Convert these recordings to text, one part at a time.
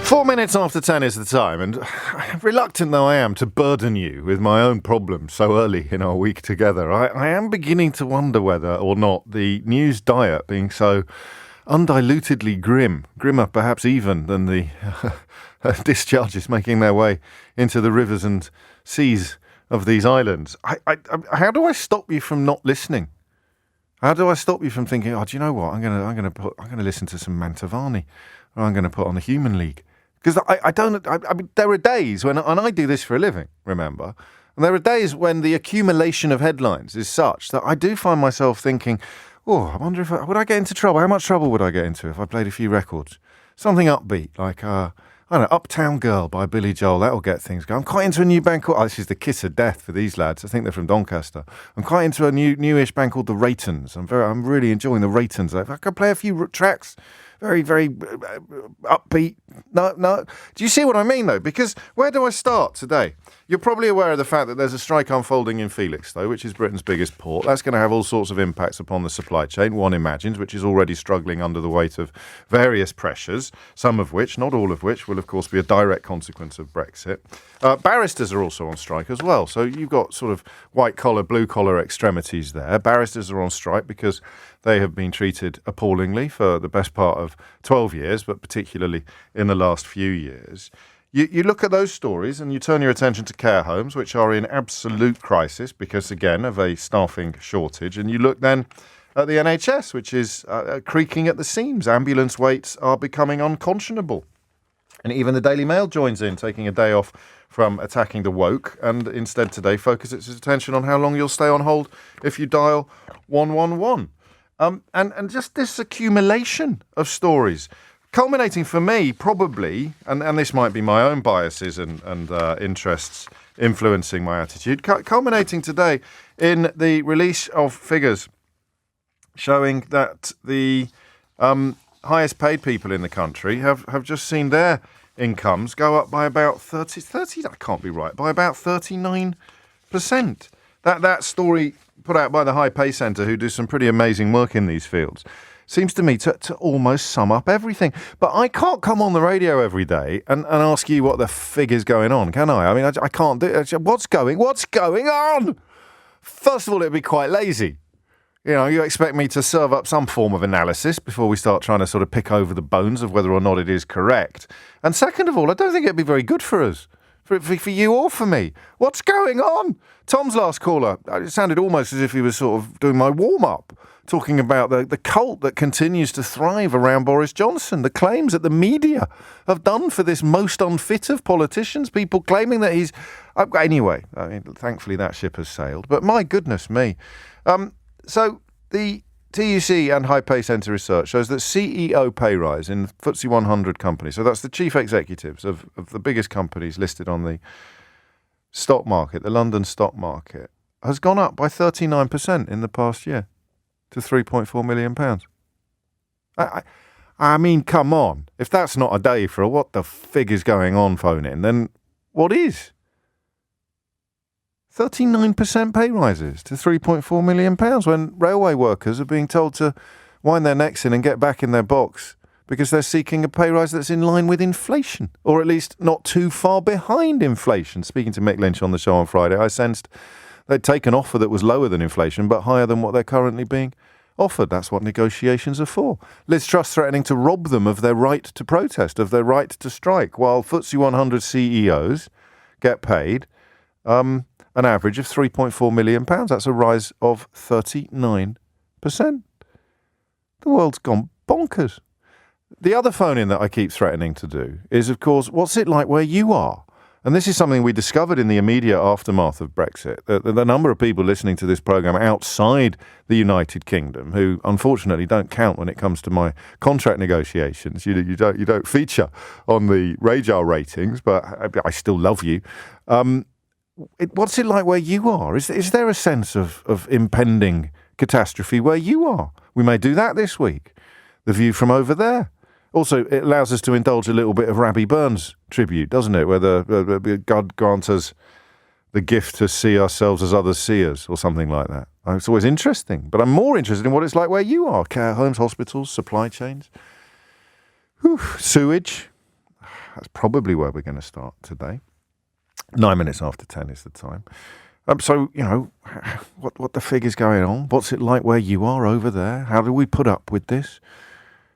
4 minutes after 10 is the time, and reluctant though I am to burden you with my own problems so early in our week together, I am beginning to wonder whether or not the news diet being so undilutedly grimmer perhaps even than the discharges making their way into the rivers and seas of these islands. How do I stop you from not listening? How do I stop you from thinking, oh, do you know what? I'm gonna listen to some Mantovani, or I'm gonna put on the Human League. Because I mean, there are days when, and I do this for a living, remember, and there are days when the accumulation of headlines is such that I do find myself thinking, oh, I wonder if would I get into trouble? How much trouble would I get into if I played a few records? Something upbeat, like, I don't know, Uptown Girl by Billy Joel, that'll get things going. I'm quite into a new band called, this is the kiss of death for these lads, I think they're from Doncaster. I'm quite into a newish band called the Raytons. I'm really enjoying the Raytons. If I could play a few tracks, very, very upbeat. No. Do you see what I mean, though? Because where do I start today? You're probably aware of the fact that there's a strike unfolding in Felixstowe, which is Britain's biggest port. That's going to have all sorts of impacts upon the supply chain, one imagines, which is already struggling under the weight of various pressures, some of which, not all of which, will, of course, be a direct consequence of Brexit. Barristers are also on strike as well. So you've got sort of white-collar, blue-collar extremities there. Barristers are on strike because they have been treated appallingly for the best part of 12 years, but particularly in the last few years. You look at those stories and you turn your attention to care homes, which are in absolute crisis because, again, of a staffing shortage. And you look then at the NHS, which is creaking at the seams. Ambulance waits are becoming unconscionable. And even the Daily Mail joins in, taking a day off from attacking the woke, and instead today focuses its attention on how long you'll stay on hold if you dial 111. And just this accumulation of stories, culminating for me probably, and this might be my own biases and interests influencing my attitude, culminating today in the release of figures showing that the highest paid people in the country have just seen their incomes go up by about 30, that can't be right, by about 39%. That story put out by the High Pay Centre, who do some pretty amazing work in these fields, seems to me to almost sum up everything. But I can't come on the radio every day and ask you what the figure's going on, can I? I mean, I can't do it. What's going on? First of all, it'd be quite lazy. You know, you expect me to serve up some form of analysis before we start trying to sort of pick over the bones of whether or not it is correct. And second of all, I don't think it'd be very good for us. For you or for me. What's going on? Tom's last caller, it sounded almost as if he was sort of doing my warm-up, talking about the cult that continues to thrive around Boris Johnson, the claims that the media have done for this most unfit of politicians, people claiming that he's... Anyway, I mean, thankfully that ship has sailed, but my goodness me. So the TUC and High Pay Centre research shows that CEO pay rise in FTSE 100 companies, so that's the chief executives of the biggest companies listed on the stock market, the London stock market, has gone up by 39% in the past year to £3.4 million. I mean, come on. If that's not a day for a what the fig is going on phone in, then what is? 39% pay rises to £3.4 million when railway workers are being told to wind their necks in and get back in their box because they're seeking a pay rise that's in line with inflation, or at least not too far behind inflation. Speaking to Mick Lynch on the show on Friday, I sensed they'd take an offer that was lower than inflation but higher than what they're currently being offered. That's what negotiations are for. Liz Truss threatening to rob them of their right to protest, of their right to strike, while FTSE 100 CEOs get paid an average of £3.4 million. That's a rise of 39%. The world's gone bonkers. The other phone-in that I keep threatening to do is, of course, what's it like where you are? And this is something we discovered in the immediate aftermath of Brexit. The number of people listening to this programme outside the United Kingdom, who unfortunately don't count when it comes to my contract negotiations. You don't feature on the radar ratings, but I still love you. What's it like where you are? Is there a sense of impending catastrophe where you are? We may do that this week. The view from over there. Also, it allows us to indulge a little bit of Rabbie Burns tribute, doesn't it? Where God grants us the gift to see ourselves as others see us, or something like that. It's always interesting. But I'm more interested in what it's like where you are. Care homes, hospitals, supply chains. Sewage. that's probably where we're going to start today. 9 minutes after 10 is the time. So, what the fig is going on? What's it like where you are over there? How do we put up with this?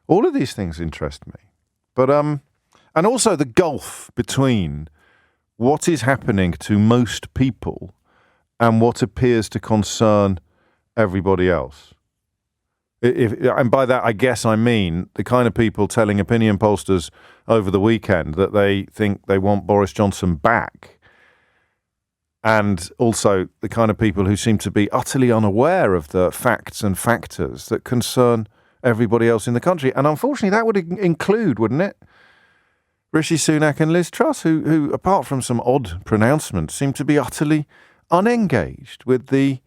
All of these things interest me. But, and also the gulf between what is happening to most people and what appears to concern everybody else. And by that, I guess I mean the kind of people telling opinion pollsters over the weekend that they think they want Boris Johnson back. And also the kind of people who seem to be utterly unaware of the facts and factors that concern everybody else in the country. And unfortunately, that would include, wouldn't it, Rishi Sunak and Liz Truss, who apart from some odd pronouncements, seem to be utterly unengaged with the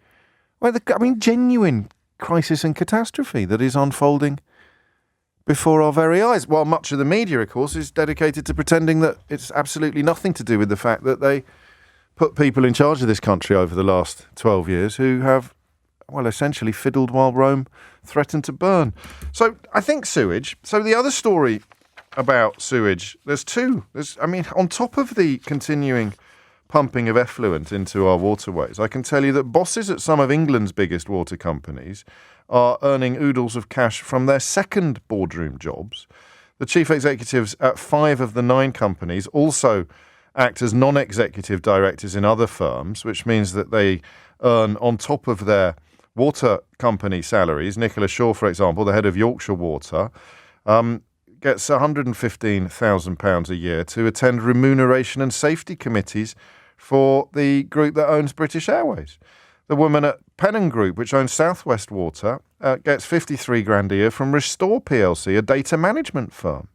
genuine crisis and catastrophe that is unfolding before our very eyes. While much of the media, of course, is dedicated to pretending that it's absolutely nothing to do with the fact that they put people in charge of this country over the last 12 years who have, essentially fiddled while Rome threatened to burn. So I think sewage. So the other story about sewage, there's two. On top of the continuing pumping of effluent into our waterways, I can tell you that bosses at some of England's biggest water companies are earning oodles of cash from their second boardroom jobs. The chief executives at 5 of the 9 companies also act as non-executive directors in other firms, which means that they earn on top of their water company salaries. Nicola Shaw, for example, the head of Yorkshire Water, gets £115,000 a year to attend remuneration and safety committees for the group that owns British Airways. The woman at Pennon Group, which owns Southwest Water, gets 53 grand a year from Restore PLC, a data management firm.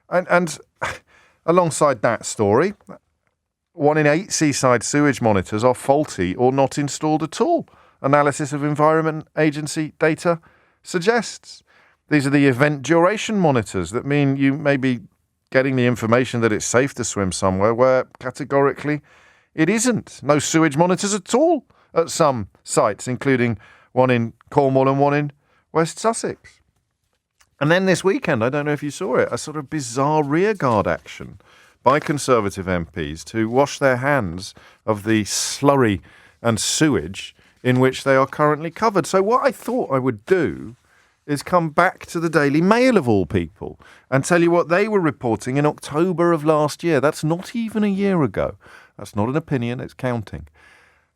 And alongside that story, 1 in 8 seaside sewage monitors are faulty or not installed at all. Analysis of Environment Agency data suggests. These are the event duration monitors that mean you may be getting the information that it's safe to swim somewhere where categorically it isn't. No sewage monitors at all at some sites, including one in Cornwall and one in West Sussex. And then this weekend, I don't know if you saw it, a sort of bizarre rearguard action by Conservative MPs to wash their hands of the slurry and sewage in which they are currently covered. So what I thought I would do is come back to the Daily Mail of all people and tell you what they were reporting in October of last year. That's not even a year ago. That's not an opinion, it's counting.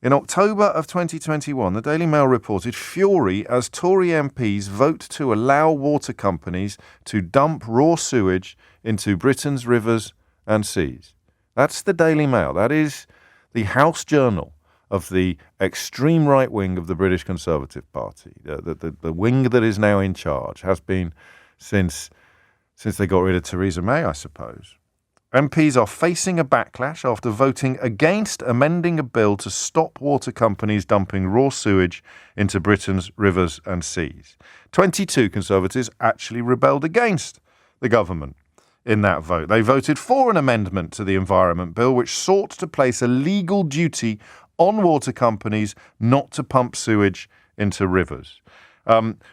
In October of 2021, the Daily Mail reported fury as Tory MPs vote to allow water companies to dump raw sewage into Britain's rivers and seas. That's the Daily Mail. That is the House Journal of the extreme right wing of the British Conservative Party. The wing that is now in charge has been since they got rid of Theresa May, I suppose. MPs are facing a backlash after voting against amending a bill to stop water companies dumping raw sewage into Britain's rivers and seas. 22 Conservatives actually rebelled against the government in that vote. They voted for an amendment to the Environment Bill which sought to place a legal duty on water companies not to pump sewage into rivers.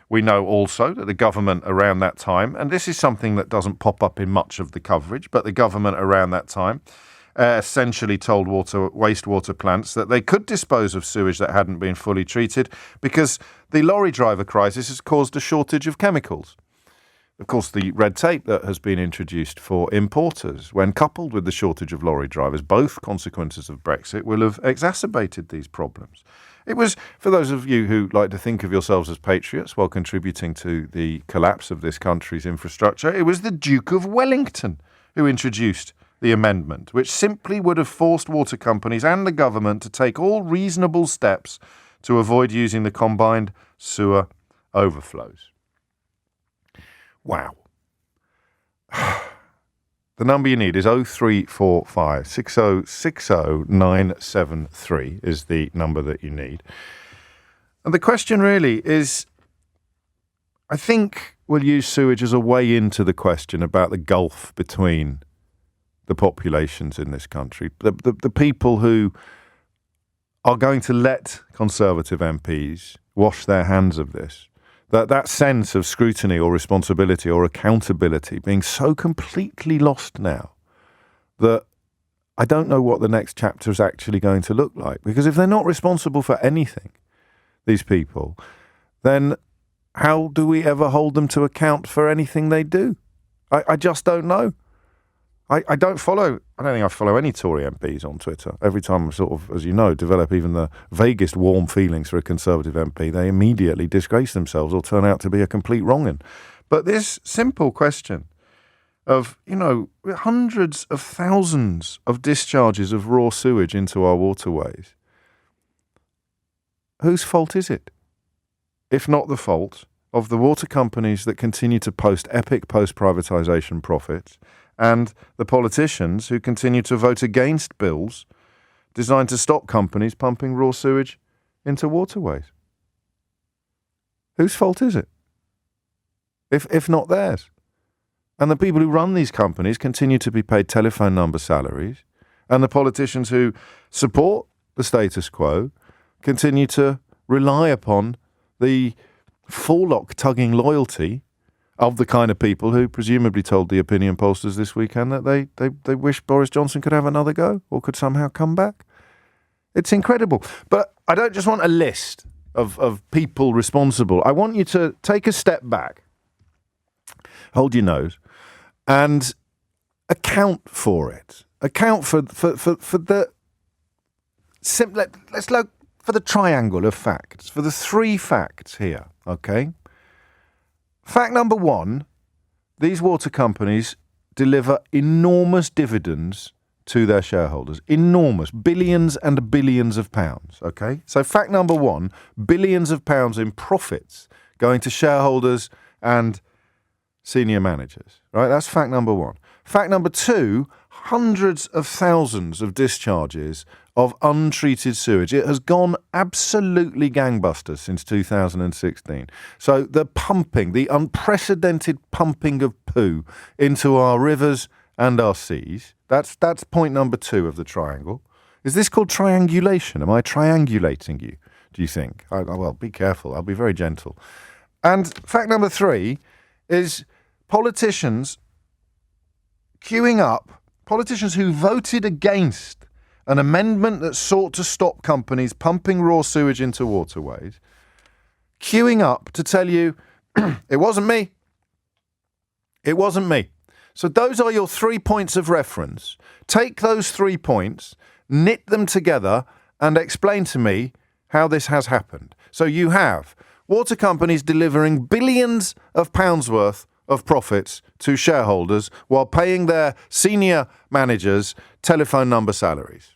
We know also that the government around that time, and this is something that doesn't pop up in much of the coverage, but the government around that time essentially told wastewater plants that they could dispose of sewage that hadn't been fully treated because the lorry driver crisis has caused a shortage of chemicals. Of course, the red tape that has been introduced for importers, when coupled with the shortage of lorry drivers, both consequences of Brexit, will have exacerbated these problems. It was, for those of you who like to think of yourselves as patriots while contributing to the collapse of this country's infrastructure, it was the Duke of Wellington who introduced the amendment, which simply would have forced water companies and the government to take all reasonable steps to avoid using the combined sewer overflows. Wow. The number you need is 0345 6060 973 is the number that you need. And the question really is, I think we'll use sewage as a way into the question about the gulf between the populations in this country. The people who are going to let Conservative MPs wash their hands of this. That sense of scrutiny or responsibility or accountability being so completely lost now that I don't know what the next chapter is actually going to look like. Because if they're not responsible for anything, these people, then how do we ever hold them to account for anything they do? I just don't know. I don't think I follow any Tory MPs on Twitter. Every time I sort of, as you know, develop even the vaguest warm feelings for a Conservative MP, they immediately disgrace themselves or turn out to be a complete wrong'un. But this simple question of, hundreds of thousands of discharges of raw sewage into our waterways, whose fault is it? If not the fault of the water companies that continue to post epic post-privatization profits and the politicians who continue to vote against bills designed to stop companies pumping raw sewage into waterways. Whose fault is it? If not theirs. And the people who run these companies continue to be paid telephone number salaries, and the politicians who support the status quo continue to rely upon the forelock-tugging loyalty of the kind of people who presumably told the opinion pollsters this weekend that they wish Boris Johnson could have another go or could somehow come back. It's incredible. But I don't just want a list of people responsible. I want you to take a step back, hold your nose, and account for it. Account for the... Let's look for the triangle of facts, for the three facts here, okay? Fact number one, these water companies deliver enormous dividends to their shareholders. Enormous. Billions and billions of pounds, okay? So fact number one, billions of pounds in profits going to shareholders and senior managers, right? That's fact number one. Fact number two, hundreds of thousands of discharges of untreated sewage. It has gone absolutely gangbusters since 2016. So the pumping, the unprecedented pumping of poo into our rivers and our seas, that's point number two of the triangle. Is this called triangulation? Am I triangulating you, do you think? Well, be careful. I'll be very gentle. And fact number three is politicians queuing up, politicians who voted against an amendment that sought to stop companies pumping raw sewage into waterways, queuing up to tell you, it wasn't me. It wasn't me. So those are your 3 points of reference. Take those 3 points, knit them together, and explain to me how this has happened. So you have water companies delivering billions of pounds worth of profits to shareholders while paying their senior managers telephone number salaries.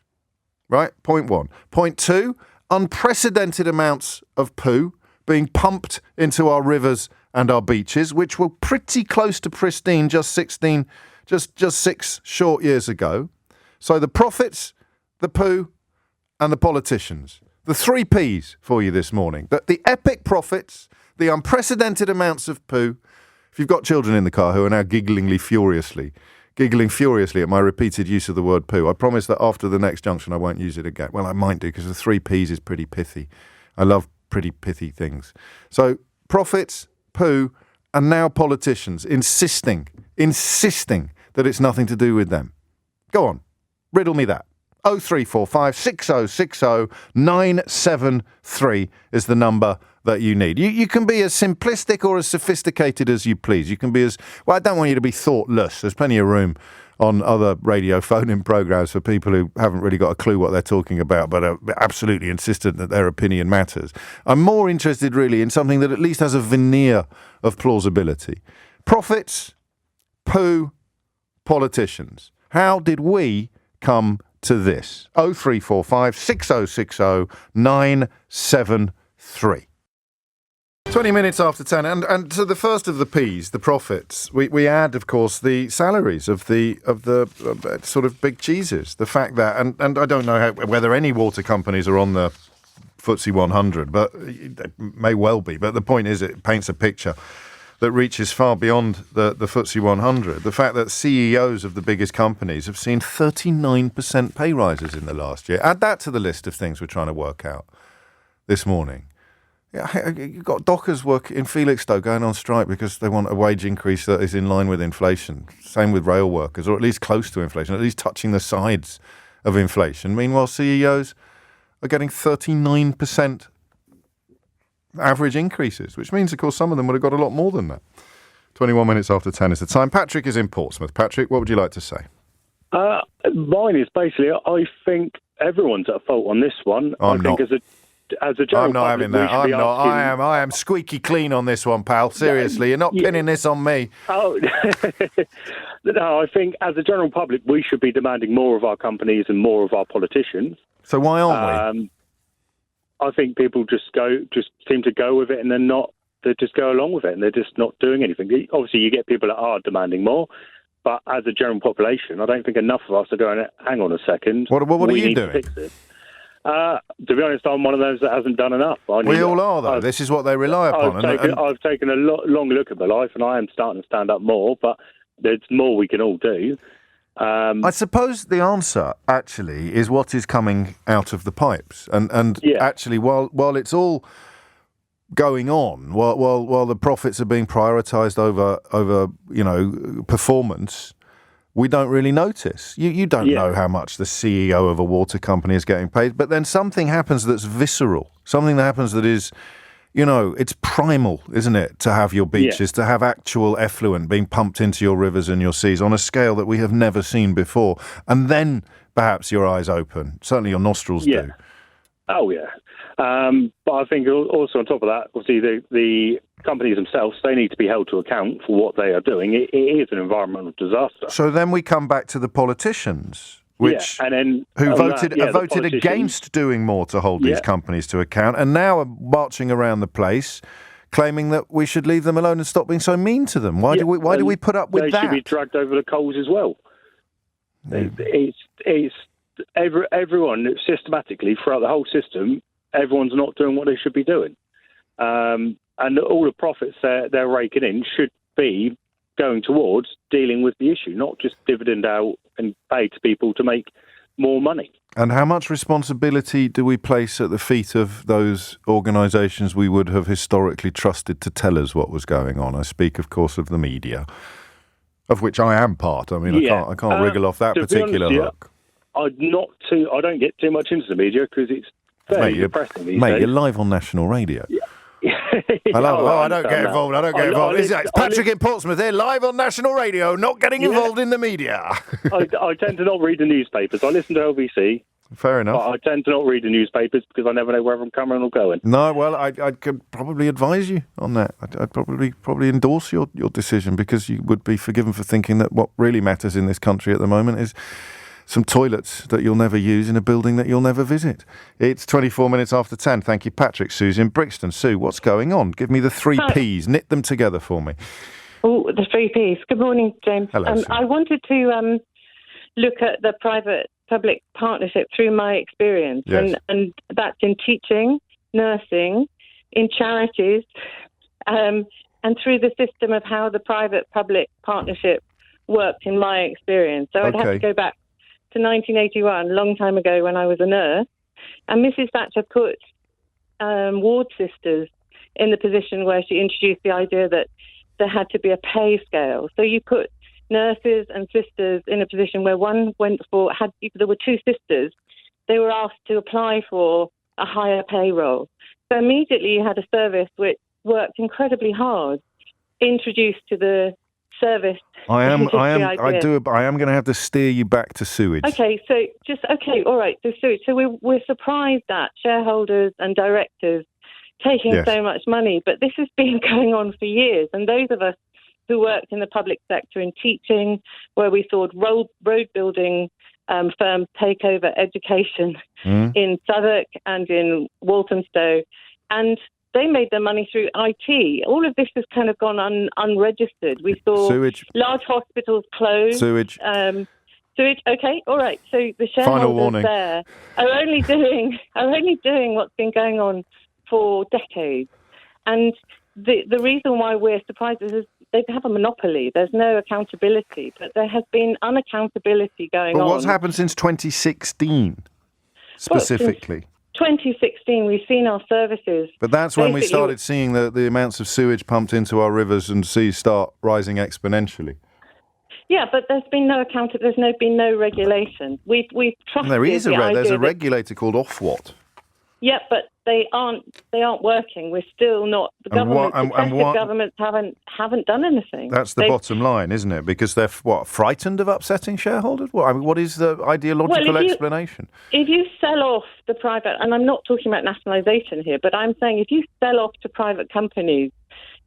Right? Point one. Point two, unprecedented amounts of poo being pumped into our rivers and our beaches, which were pretty close to pristine just 6 short years ago. So the profits, the poo, and the politicians. The 3 Ps for you this morning. The epic profits, the unprecedented amounts of poo. If you've got children in the car who are now giggling furiously at my repeated use of the word poo, I promise that after the next junction I won't use it again. Well, I might do, because the 3 Ps is pretty pithy. I love pretty pithy things. So profits, poo, and now politicians insisting that it's nothing to do with them. Go on, riddle me that. 0345 6060 973 is the number that you need. You can be as simplistic or as sophisticated as you please. You can be as... Well, I don't want you to be thoughtless. There's plenty of room on other radio phone-in programs for people who haven't really got a clue what they're talking about, but are absolutely insistent that their opinion matters. I'm more interested really in something that at least has a veneer of plausibility. Profits, poo, politicians. How did we come to this? 0345 6060 973. 20 minutes after 10, and to the first of the P's, the profits, we add, of course, the salaries of the sort of big cheeses. The fact that, and I don't know whether any water companies are on the FTSE 100, but it may well be. But the point is, it paints a picture that reaches far beyond the FTSE 100. The fact that CEOs of the biggest companies have seen 39% pay rises in the last year. Add that to the list of things we're trying to work out this morning. You've got dockers work in Felixstowe going on strike because they want a wage increase that is in line with inflation. Same with rail workers, or at least close to inflation, at least touching the sides of inflation. Meanwhile, CEOs are getting 39% average increases, which means, of course, some of them would have got a lot more than that. 21 minutes after 10 is the time. Patrick is in Portsmouth. Patrick, what would you like to say? Mine is basically, I think everyone's at fault on this one. I'm not. As a general I'm not having that. I'm not. I am squeaky clean on this one, pal. Seriously, you're not pinning this on me. Oh, no, I think as a general public, we should be demanding more of our companies and more of our politicians. So why aren't we? I think people just seem to go with it, and they just go along with it, and they're just not doing anything. Obviously, you get people that are demanding more, but as a general population, I don't think enough of us are going, hang on a second. What are you doing? To fix this. To be honest, I'm one of those that hasn't done enough. We all are, though. This is what they rely upon. I've taken a long look at my life, and I am starting to stand up more, but there's more we can all do. I suppose the answer, actually, is what is coming out of the pipes. And actually, while it's all going on, while the profits are being prioritised over performance, we don't really notice. You don't know how much the CEO of a water company is getting paid, but then something happens that's visceral, something that happens that is, it's primal, isn't it, to have your beaches, to have actual effluent being pumped into your rivers and your seas on a scale that we have never seen before. And then perhaps your eyes open. Certainly your nostrils do. Oh, yeah. But I think also on top of that, obviously the companies themselves, they need to be held to account for what they are doing. It is an environmental disaster. So then we come back to the politicians, who voted against doing more to hold these companies to account, and now are marching around the place claiming that we should leave them alone and stop being so mean to them. Why do we put up with that? They should be dragged over the coals as well. It's everyone systematically throughout the whole system. Everyone's not doing what they should be doing, and all the profits they're raking in should be going towards dealing with the issue, not just dividend out and pay to people to make more money. And how much responsibility do we place at the feet of those organisations we would have historically trusted to tell us what was going on? I speak, of course, of the media, of which I am part. I mean, I can't wriggle off that particular hook. I don't get too much into the media because it's fairly depressing these days. You're live on national radio. Yeah. I don't get involved. It's Patrick in Portsmouth here, live on national radio, not getting involved in the media. I tend to not read the newspapers. I listen to LBC. Fair enough. But I tend to not read the newspapers because I never know where I'm coming or going. No, well, I could probably advise you on that. I'd probably endorse your decision, because you would be forgiven for thinking that what really matters in this country at the moment is some toilets that you'll never use in a building that you'll never visit. It's 24 minutes after 10. Thank you, Patrick. Sue's in Brixton. Sue, what's going on? Give me the three Ps. Knit them together for me. Oh, the three Ps. Good morning, James. Hello, Sue. I wanted to look at the private-public partnership through my experience. Yes. And that's in teaching, nursing, in charities, and through the system of how the private-public partnership worked in my experience. So I'd have to go back to 1981, a long time ago, when I was a nurse, and Mrs. Thatcher put ward sisters in the position where she introduced the idea that there had to be a pay scale. So you put nurses and sisters in a position where one there were two sisters, they were asked to apply for a higher payroll. So immediately you had a service which worked incredibly hard, introduced to the service. I am going to have to steer you back to sewage. All right. So sewage. So we're surprised at shareholders and directors taking so much money, but this has been going on for years. And those of us who worked in the public sector in teaching, where we saw road building firms take over education in Southwark and in Walthamstow, and they made their money through IT. All of this has kind of gone unregistered. We saw large hospitals close. Sewage. Sewage. Okay, all right. So the shareholders there are only doing what's been going on for decades. And the reason why we're surprised is they have a monopoly. There's no accountability, but there has been unaccountability going on. But what's happened since 2016, specifically? 2016, we've seen our services. But that's when we started seeing the amounts of sewage pumped into our rivers and seas start rising exponentially. Yeah, but there's been no been no regulation. We've trusted. There's a regulator called Ofwat. Yeah, but they aren't working. We're still not. The governments haven't done anything. That's the bottom line, isn't it? Because they're frightened of upsetting shareholders. What is the ideological explanation? If you sell off the private, and I'm not talking about nationalisation here, but I'm saying if you sell off to private companies,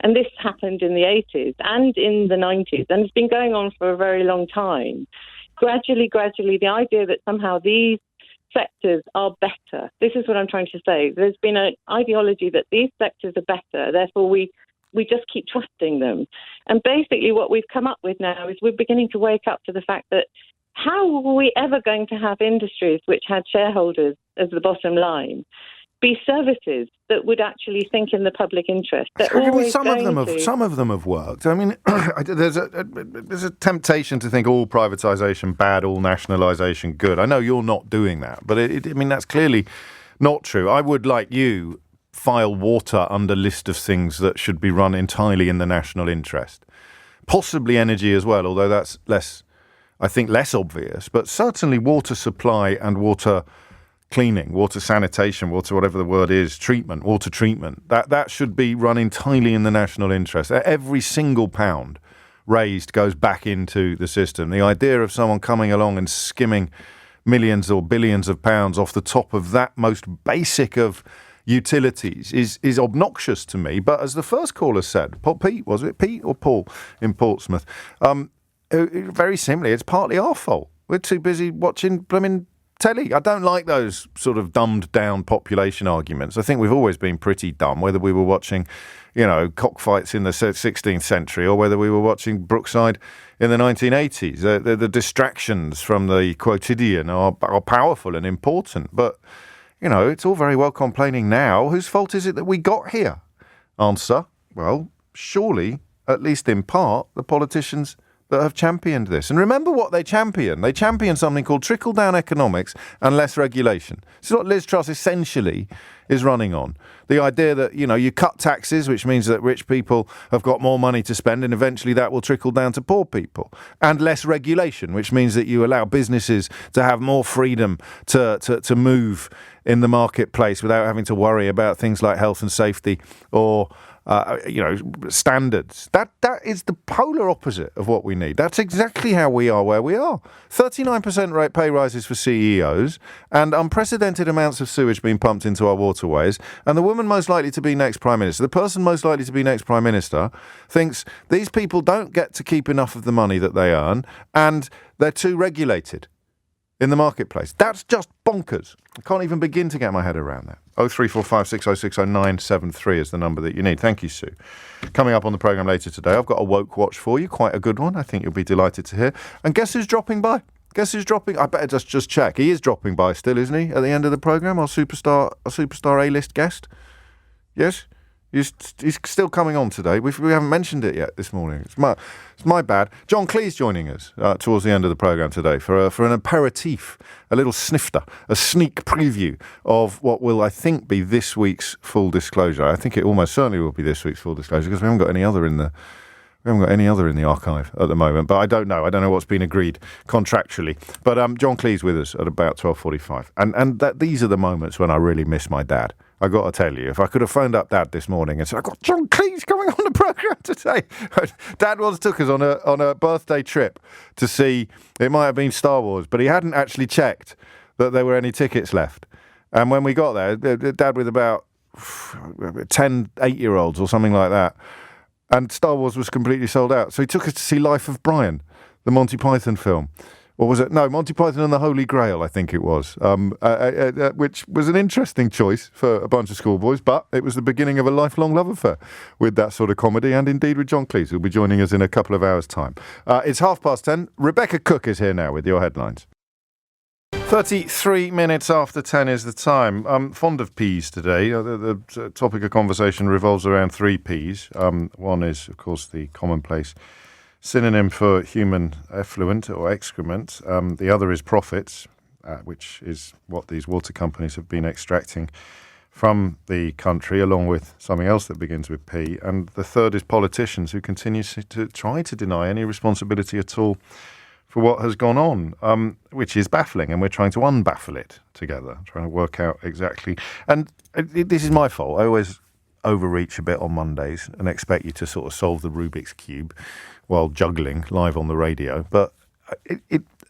and this happened in the 80s and in the 90s, and it's been going on for a very long time. Gradually, the idea that somehow these sectors are better. This is what I'm trying to say. There's been an ideology that these sectors are better, therefore we just keep trusting them. And basically what we've come up with now is we're beginning to wake up to the fact that how were we ever going to have industries which had shareholders as the bottom line be services that would actually think in the public interest? Some of them have worked. I mean, there's a temptation to think all privatisation bad, all nationalisation good. I know you're not doing that, but that's clearly not true. I would, like you, file water under list of things that should be run entirely in the national interest. Possibly energy as well, although that's less obvious. But certainly water supply and water cleaning, water sanitation, water whatever the word is, water treatment, that should be run entirely in the national interest. Every single pound raised goes back into the system. The idea of someone coming along and skimming millions or billions of pounds off the top of that most basic of utilities is obnoxious to me. But as the first caller said, Pete or Paul in Portsmouth, very simply, it's partly our fault. We're too busy watching blooming telly. I don't like those sort of dumbed down population arguments. I think we've always been pretty dumb, whether we were watching, cockfights in the 16th century or whether we were watching Brookside in the 1980s. The distractions from the quotidian are powerful and important. But, it's all very well complaining now. Whose fault is it that we got here? Answer, well, surely, at least in part, the politicians that have championed this. And remember what they champion. They champion something called trickle-down economics and less regulation. This is what Liz Truss essentially is running on. The idea that, you cut taxes, which means that rich people have got more money to spend, and eventually that will trickle down to poor people. And less regulation, which means that you allow businesses to have more freedom to move in the marketplace without having to worry about things like health and safety or standards. That is the polar opposite of what we need. That's exactly how we are where we are. 39% rate pay rises for CEOs and unprecedented amounts of sewage being pumped into our waterways. And the woman most likely to be next Prime Minister, the person most likely to be next Prime Minister, thinks these people don't get to keep enough of the money that they earn and they're too regulated in the marketplace. That's just bonkers. I can't even begin to get my head around that. 03456060973 is the number that you need. Thank you, Sue. Coming up on the programme later today, I've got a woke watch for you, quite a good one. I think you'll be delighted to hear. And guess who's dropping by? Guess who's dropping? I better just check. He is dropping by still, isn't he? At the end of the programme, our superstar A-list guest. Yes? He's still coming on today. We haven't mentioned it yet this morning. It's my bad. John Cleese joining us towards the end of the programme today for an aperitif, a little snifter, a sneak preview of what will, I think, be this week's Full Disclosure. I think it almost certainly will be this week's Full Disclosure because we haven't got any other in the archive at the moment. But I don't know. I don't know what's been agreed contractually. But John Cleese with us at about 12:45, and these are the moments when I really miss my dad. I got to tell you, if I could have phoned up Dad this morning and said, I've got John Cleese coming on the programme today. Dad once took us on a birthday trip to see, it might have been Star Wars, but he hadn't actually checked that there were any tickets left. And when we got there, Dad with about 10 8-year-olds or something like that, and Star Wars was completely sold out. So he took us to see Life of Brian, the Monty Python film. Or was it? No, Monty Python and the Holy Grail, I think it was, which was an interesting choice for a bunch of schoolboys, but it was the beginning of a lifelong love affair with that sort of comedy, and indeed with John Cleese, who'll be joining us in a couple of hours' time. It's 10:30. Rebecca Cook is here now with your headlines. 33 minutes after 10 is the time. I'm fond of peas today. The topic of conversation revolves around 3 Ps. One is, of course, the commonplace synonym for human effluent or excrement. The other is profits. which is what these water companies have been extracting from the country, along with something else that begins with P. And the third is politicians who continue to try to deny any responsibility at all for what has gone on, which is baffling. And we're trying to unbaffle it together, trying to work out exactly. And this is my fault. I always overreach a bit on Mondays and expect you to sort of solve the Rubik's Cube while juggling live on the radio. But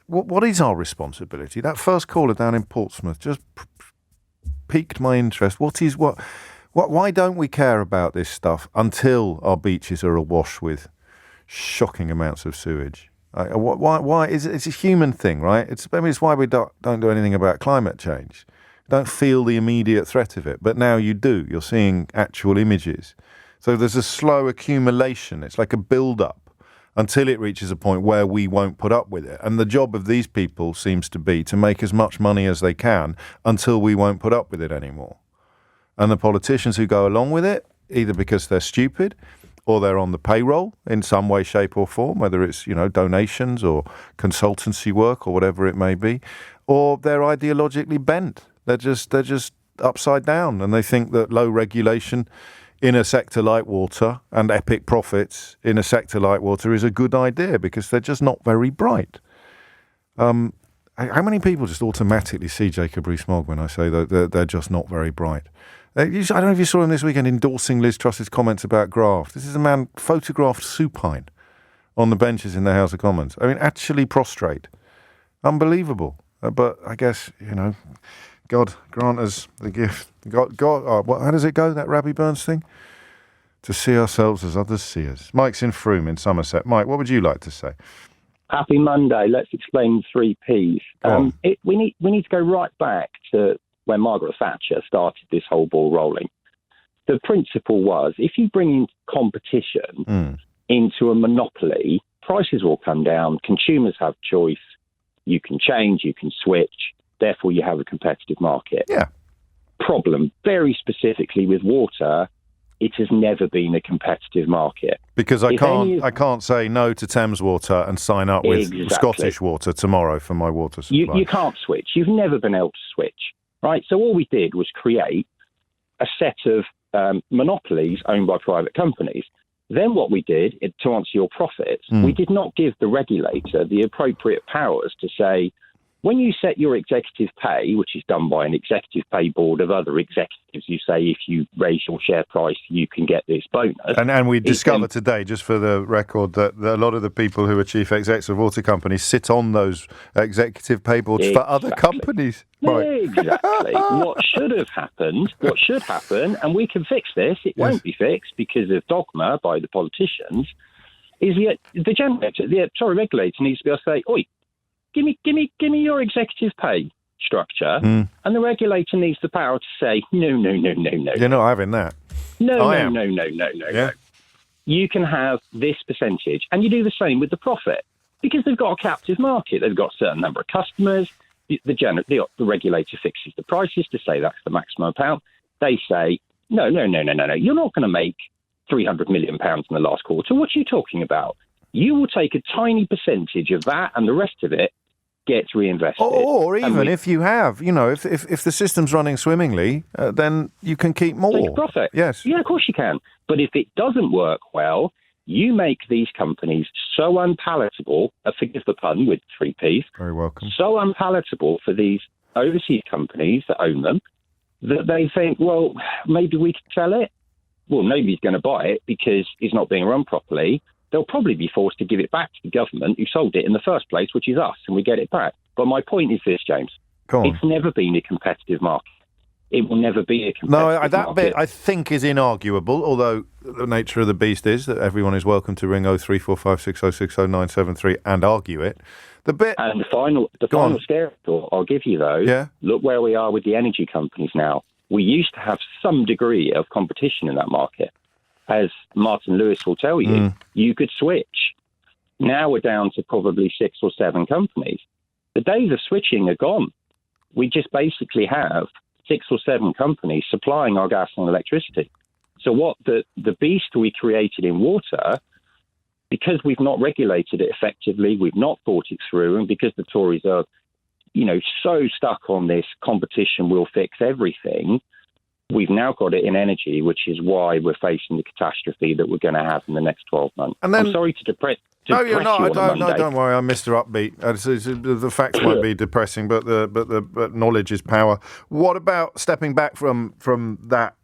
what is our responsibility? That first caller down in Portsmouth just piqued my interest. Why don't we care about this stuff until our beaches are awash with shocking amounts of sewage? Why is it? It's a human thing, right? It's why we don't do anything about climate change. Don't feel the immediate threat of it, but now you do. You're seeing actual images. So there's a slow accumulation. It's like a build-up until it reaches a point where we won't put up with it. And the job of these people seems to be to make as much money as they can until we won't put up with it anymore. And the politicians who go along with it, either because they're stupid or they're on the payroll in some way, shape or form, whether it's, donations or consultancy work or whatever it may be, or they're ideologically bent. They're just upside down, and they think that low regulation in a sector like water and epic profits in a sector like water is a good idea because they're just not very bright. How many people just automatically see Jacob Rees-Mogg when I say that they're just not very bright? I don't know if you saw him this weekend endorsing Liz Truss's comments about graft. This is a man photographed supine on the benches in the House of Commons. I mean, actually prostrate. Unbelievable. But I guess, God grant us the gift. How does it go, that Rabbie Burns thing? To see ourselves as others see us. Mike's in Frome in Somerset. Mike, what would you like to say? Happy Monday. Let's explain 3 Ps. We need to go right back to when Margaret Thatcher started this whole ball rolling. The principle was, if you bring in competition into a monopoly, prices will come down, consumers have choice, you can change, you can switch, therefore you have a competitive market. Yeah. Problem, very specifically with water, it has never been a competitive market. Because I can't say no to Thames Water and sign up with Scottish Water tomorrow for my water supply. You can't switch. You've never been able to switch, right? So all we did was create a set of monopolies owned by private companies. Then what we did, to answer your profits, we did not give the regulator the appropriate powers to say, when you set your executive pay, which is done by an executive pay board of other executives, you say if you raise your share price, you can get this bonus. And we discovered today, just for the record, that a lot of the people who are chief execs of water companies sit on those executive pay boards for other companies. Right. Exactly. What should happen, and we can fix this, it won't be fixed because of dogma by the politicians, is the regulator needs to be able to say, oi, give me your executive pay structure, and the regulator needs the power to say, no. You're not having that. No. You can have this percentage, and you do the same with the profit, because they've got a captive market. They've got a certain number of customers. The regulator fixes the prices to say that's the maximum amount. They say, no. You're not going to make £300 million in the last quarter. What are you talking about? You will take a tiny percentage of that, and the rest of it gets reinvested. Or even if you have, if the system's running swimmingly, then you can keep more. Take profit. Yes. Yeah, of course you can. But if it doesn't work well, you make these companies so unpalatable, forgive the pun with 3 Ps. Very welcome. So unpalatable for these overseas companies that own them that they think, well, maybe we could sell it. Well, nobody's going to buy it because it's not being run properly. They'll probably be forced to give it back to the government who sold it in the first place, which is us, and we get it back. But my point is this, James. Go on. It's never been a competitive market. It will never be a competitive market. No, that bit I think is inarguable, although the nature of the beast is that everyone is welcome to ring 03456060973 and argue it. And the final scare thought I'll give you, though, look where we are with the energy companies now. We used to have some degree of competition in that market. As Martin Lewis will tell you, you could switch. Now we're down to probably 6 or 7 companies. The days of switching are gone. We just basically have 6 or 7 companies supplying our gas and electricity. So what the beast we created in water, because we've not regulated it effectively, we've not thought it through, and because the Tories are so stuck on this competition will fix everything. We've now got it in energy, which is why we're facing the catastrophe that we're going to have in the next 12 months. And then, I'm sorry to depress. No, you're not. No, don't worry. I'm Mr. Upbeat. The facts might be depressing, but but knowledge is power. What about stepping back from that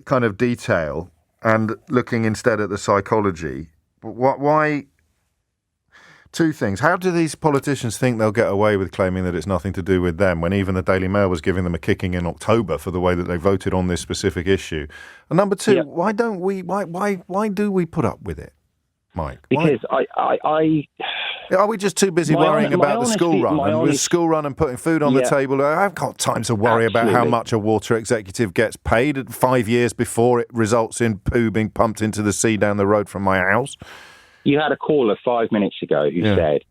kind of detail and looking instead at the psychology? Why? Two things. How do these politicians think they'll get away with claiming that it's nothing to do with them when even the Daily Mail was giving them a kicking in October for the way that they voted on this specific issue? And number two, why do we put up with it, Mike? Because are we just too busy worrying about the school run with school run and putting food on the table? I've got time to worry about how much a water executive gets paid 5 years before it results in poo being pumped into the sea down the road from my house. You had a caller 5 minutes ago who said,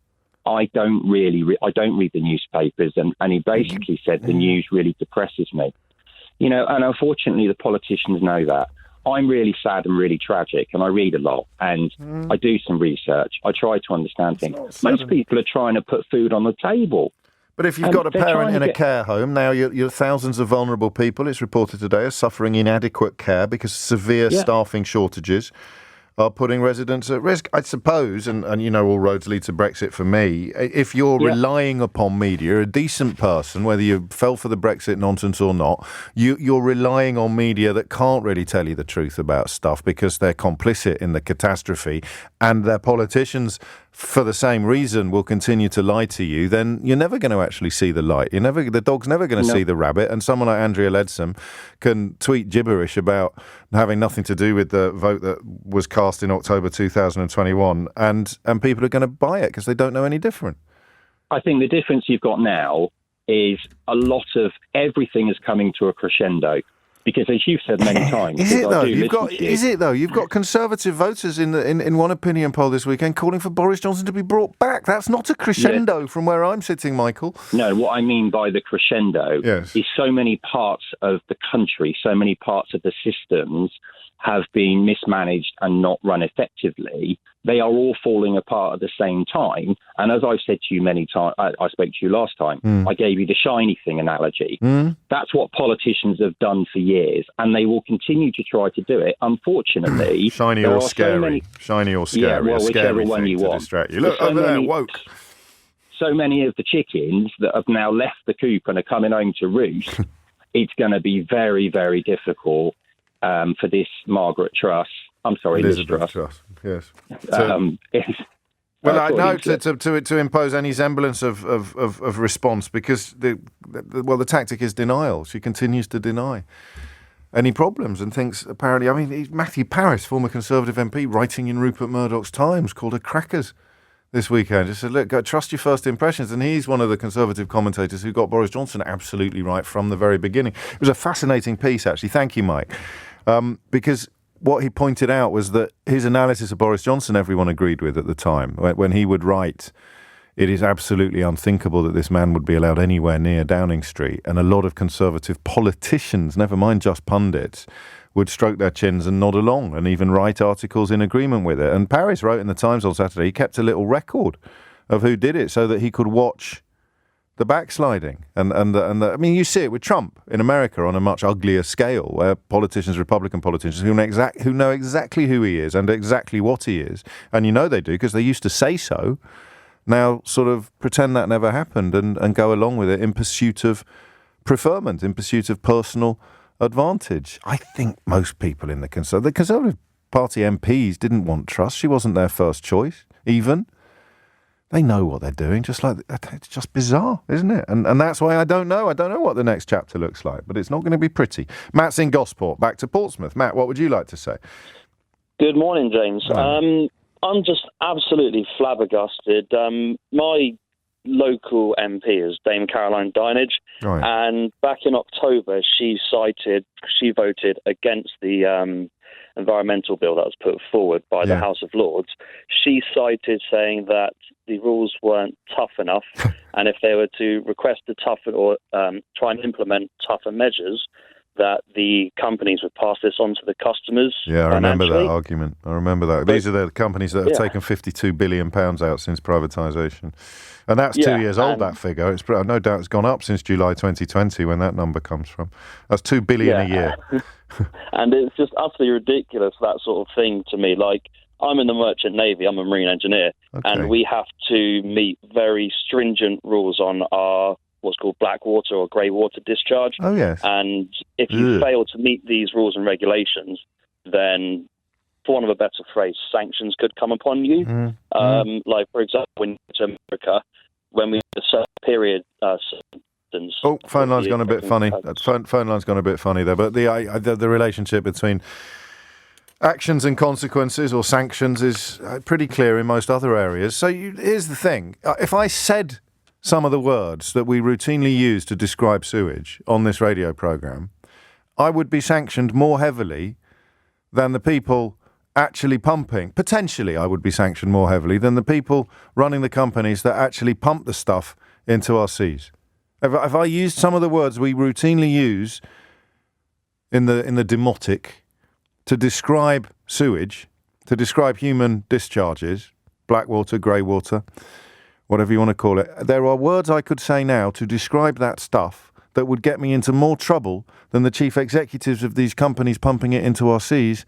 I don't read the newspapers, and he basically said the news really depresses me. And unfortunately the politicians know that. I'm really sad and really tragic, and I read a lot, and I do some research. I try to understand things. Most people are trying to put food on the table. But if you've got a parent in a care home, now you're thousands of vulnerable people, it's reported today, are suffering inadequate care because severe staffing shortages are putting residents at risk. I suppose, and all roads lead to Brexit for me, if you're relying upon media, a decent person, whether you fell for the Brexit nonsense or not, you're relying on media that can't really tell you the truth about stuff because they're complicit in the catastrophe, and their politicians, for the same reason, will continue to lie to you, then you're never going to actually see the light. The dog's never going to see the rabbit, and someone like Andrea Leadsom can tweet gibberish about having nothing to do with the vote that was cast in October 2021, and people are going to buy it because they don't know any different. I think the difference you've got now is a lot of everything is coming to a crescendo. Because as you've said many times, is it though? You've got Conservative voters in one opinion poll this weekend calling for Boris Johnson to be brought back. That's not a crescendo from where I'm sitting, Michael. No, what I mean by the crescendo is so many parts of the country, so many parts of the systems have been mismanaged and not run effectively. They are all falling apart at the same time. And as I've said to you many times, I spoke to you last time, I gave you the shiny thing analogy. That's what politicians have done for years, and they will continue to try to do it. Unfortunately, shiny or scary. Shiny or scary. Yeah, well, whichever one you want. Distract you. Look, over there, woke. So many of the chickens that have now left the coop and are coming home to roost, it's going to be very, very difficult for this Margaret Truss. I'm sorry, Elizabeth Truss. Yes. To impose any semblance of response, because the tactic is denial. She continues to deny any problems and thinks, apparently, Matthew Parris, former Conservative MP, writing in Rupert Murdoch's Times, called her crackers this weekend. Just said, look, go trust your first impressions. And he's one of the Conservative commentators who got Boris Johnson absolutely right from the very beginning. It was a fascinating piece, actually. Thank you, Mike. Because what he pointed out was that his analysis of Boris Johnson everyone agreed with at the time, when he would write, it is absolutely unthinkable that this man would be allowed anywhere near Downing Street. And a lot of Conservative politicians, never mind just pundits, would stroke their chins and nod along and even write articles in agreement with it. And Parris wrote in the Times on Saturday, he kept a little record of who did it so that he could watch the backsliding. And you see it with Trump in America on a much uglier scale, where politicians, Republican politicians, who know exactly who he is and exactly what he is, and they do because they used to say so, now sort of pretend that never happened and go along with it in pursuit of preferment, in pursuit of personal advantage. I think most people in the Conservative Party MPs didn't want Truss. She wasn't their first choice, even. They know what they're doing, it's just bizarre, isn't it? And that's why I don't know what the next chapter looks like, but it's not going to be pretty. Matt's in Gosport, back to Portsmouth. Matt, what would you like to say? Good morning, James. I'm just absolutely flabbergasted. My local MP is Dame Caroline Dinenage, right. And back in October, she voted against the environmental bill that was put forward by the House of Lords. She cited saying that the rules weren't tough enough, and if they were to request a tougher or try and implement tougher measures, that the companies would pass this on to the customers. Yeah, I remember that argument. I remember that. These are the companies that have taken £52 billion out since privatisation. And that's 2 years old, that figure. It's no doubt it's gone up since July 2020 when that number comes from. That's $2 billion a year. And it's just utterly ridiculous, that sort of thing to me. Like, I'm in the Merchant Navy, I'm a marine engineer, and we have to meet very stringent rules on our what's called black water or grey water discharge. Oh, yes. And if you fail to meet these rules and regulations, then, for want of a better phrase, sanctions could come upon you. Like, for example, when you go to America, when we had a certain period... phone line's gone a bit funny. Phone line's gone a bit funny there. But the relationship between actions and consequences or sanctions is pretty clear in most other areas. So here's the thing. If I said some of the words that we routinely use to describe sewage on this radio programme, I would be sanctioned more heavily than the people actually pumping. Potentially, I would be sanctioned more heavily than the people running the companies that actually pump the stuff into our seas. If I used some of the words we routinely use in the demotic to describe sewage, to describe human discharges, black water, grey water, whatever you want to call it, there are words I could say now to describe that stuff that would get me into more trouble than the chief executives of these companies pumping it into our seas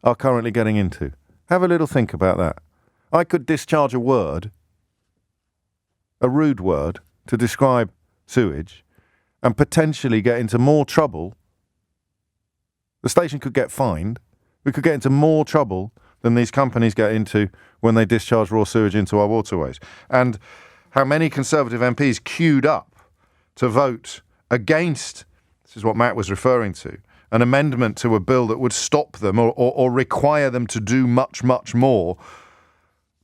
are currently getting into. Have a little think about that. I could discharge a word, a rude word, to describe sewage and potentially get into more trouble. The station could get fined. We could get into more trouble than these companies get into when they discharge raw sewage into our waterways. And how many Conservative MPs queued up to vote against, this is what Matt was referring to, an amendment to a bill that would stop them or require them to do much, much more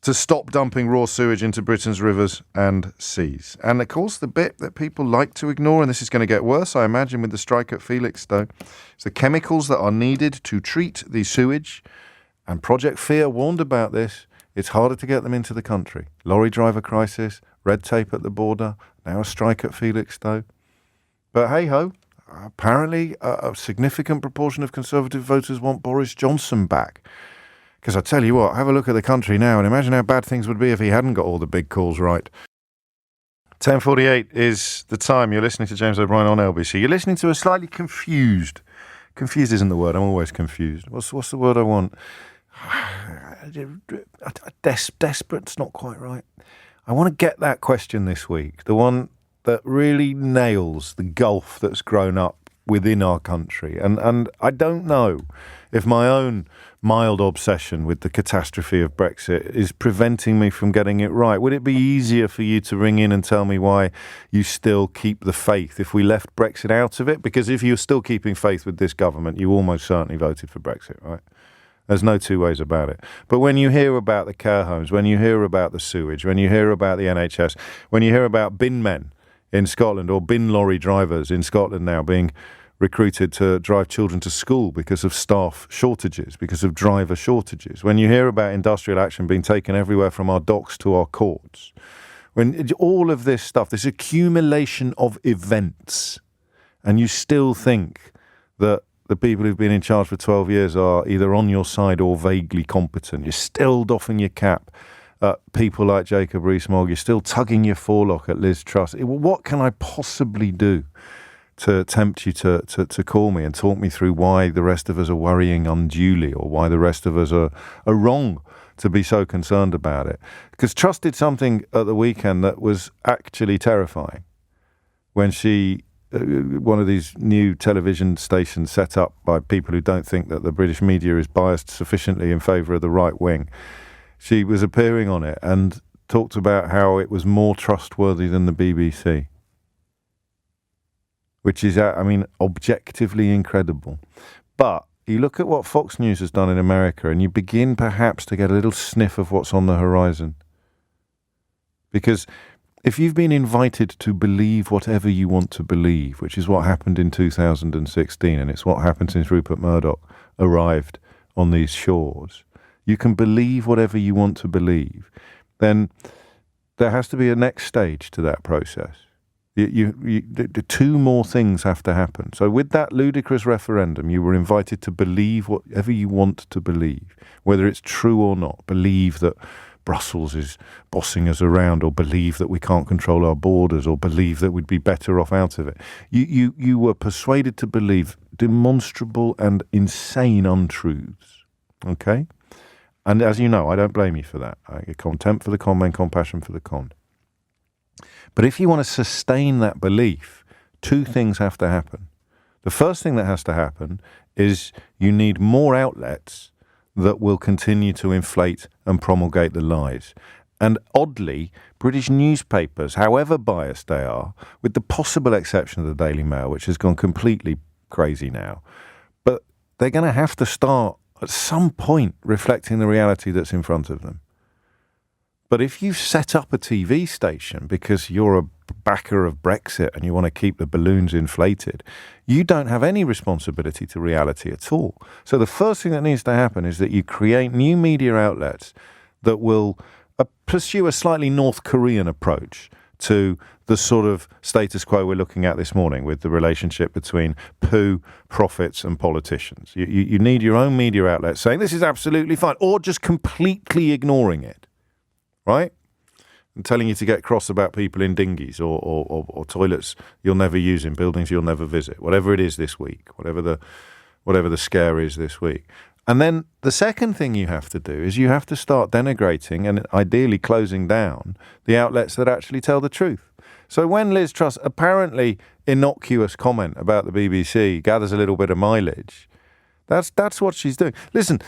to stop dumping raw sewage into Britain's rivers and seas. And of course, the bit that people like to ignore, and this is going to get worse, I imagine, with the strike at Felixstowe, is the chemicals that are needed to treat the sewage. And Project Fear warned about this. It's harder to get them into the country. Lorry driver crisis, red tape at the border, now a strike at Felixstowe. But hey-ho, apparently a significant proportion of Conservative voters want Boris Johnson back. Because I tell you what, have a look at the country now and imagine how bad things would be if he hadn't got all the big calls right. 10:48 is the time. You're listening to James O'Brien on LBC. You're listening to a slightly confused. Confused isn't the word. I'm always confused. What's the word I want? Desperate's not quite right. I want to get that question this week. The one that really nails the gulf that's grown up within our country. And I don't know if my own mild obsession with the catastrophe of Brexit is preventing me from getting it right. Would it be easier for you to ring in and tell me why you still keep the faith if we left Brexit out of it? Because if you're still keeping faith with this government, you almost certainly voted for Brexit, right? There's no two ways about it. But when you hear about the care homes, when you hear about the sewage, when you hear about the NHS, when you hear about bin men in Scotland or bin lorry drivers in Scotland now being recruited to drive children to school because of staff shortages, because of driver shortages, when you hear about industrial action being taken everywhere from our docks to our courts, when all of this stuff, this accumulation of events, and you still think that the people who've been in charge for 12 years are either on your side or vaguely competent, you're still doffing your cap at people like Jacob Rees-Mogg, you're still tugging your forelock at Liz Truss. What can I possibly do to tempt you to call me and talk me through why the rest of us are worrying unduly or why the rest of us are wrong to be so concerned about it? Because Truss did something at the weekend that was actually terrifying when she, one of these new television stations set up by people who don't think that the British media is biased sufficiently in favour of the right wing, she was appearing on it and talked about how it was more trustworthy than the BBC. Which is, objectively incredible. But you look at what Fox News has done in America and you begin perhaps to get a little sniff of what's on the horizon. Because if you've been invited to believe whatever you want to believe, which is what happened in 2016, and it's what happened since Rupert Murdoch arrived on these shores, you can believe whatever you want to believe, then there has to be a next stage to that process. The two more things have to happen. So with that ludicrous referendum, you were invited to believe whatever you want to believe, whether it's true or not. Believe that Brussels is bossing us around, or believe that we can't control our borders, or believe that we'd be better off out of it. You were persuaded to believe demonstrable and insane untruths. Okay? And as you know, I don't blame you for that. I get contempt for the con and compassion for the con. But if you want to sustain that belief, two things have to happen. The first thing that has to happen is you need more outlets that will continue to inflate and promulgate the lies. And oddly, British newspapers, however biased they are, with the possible exception of the Daily Mail, which has gone completely crazy now, but they're going to have to start at some point reflecting the reality that's in front of them. But if you set up a TV station because you're a backer of Brexit and you want to keep the balloons inflated, you don't have any responsibility to reality at all. So the first thing that needs to happen is that you create new media outlets that will pursue a slightly North Korean approach to the sort of status quo we're looking at this morning with the relationship between poo, profits and politicians. You need your own media outlet saying this is absolutely fine, or just completely ignoring it. Right? And telling you to get cross about people in dinghies or toilets you'll never use in buildings you'll never visit, whatever it is this week, whatever the scare is this week. And then the second thing you have to do is you have to start denigrating and ideally closing down the outlets that actually tell the truth. So when Liz Truss, apparently innocuous comment about the BBC, gathers a little bit of mileage, that's what she's doing. Listen,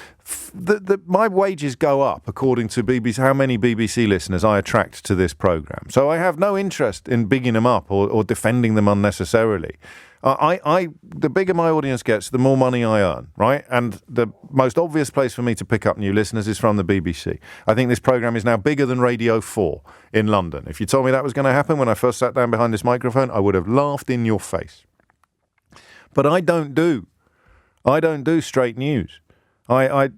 my wages go up according to BBC, how many BBC listeners I attract to this programme. So I have no interest in bigging them up or defending them unnecessarily. The bigger my audience gets, the more money I earn, right? And the most obvious place for me to pick up new listeners is from the BBC. I think this programme is now bigger than Radio 4 in London. If you told me that was going to happen when I first sat down behind this microphone, I would have laughed in your face. But I don't do straight news. I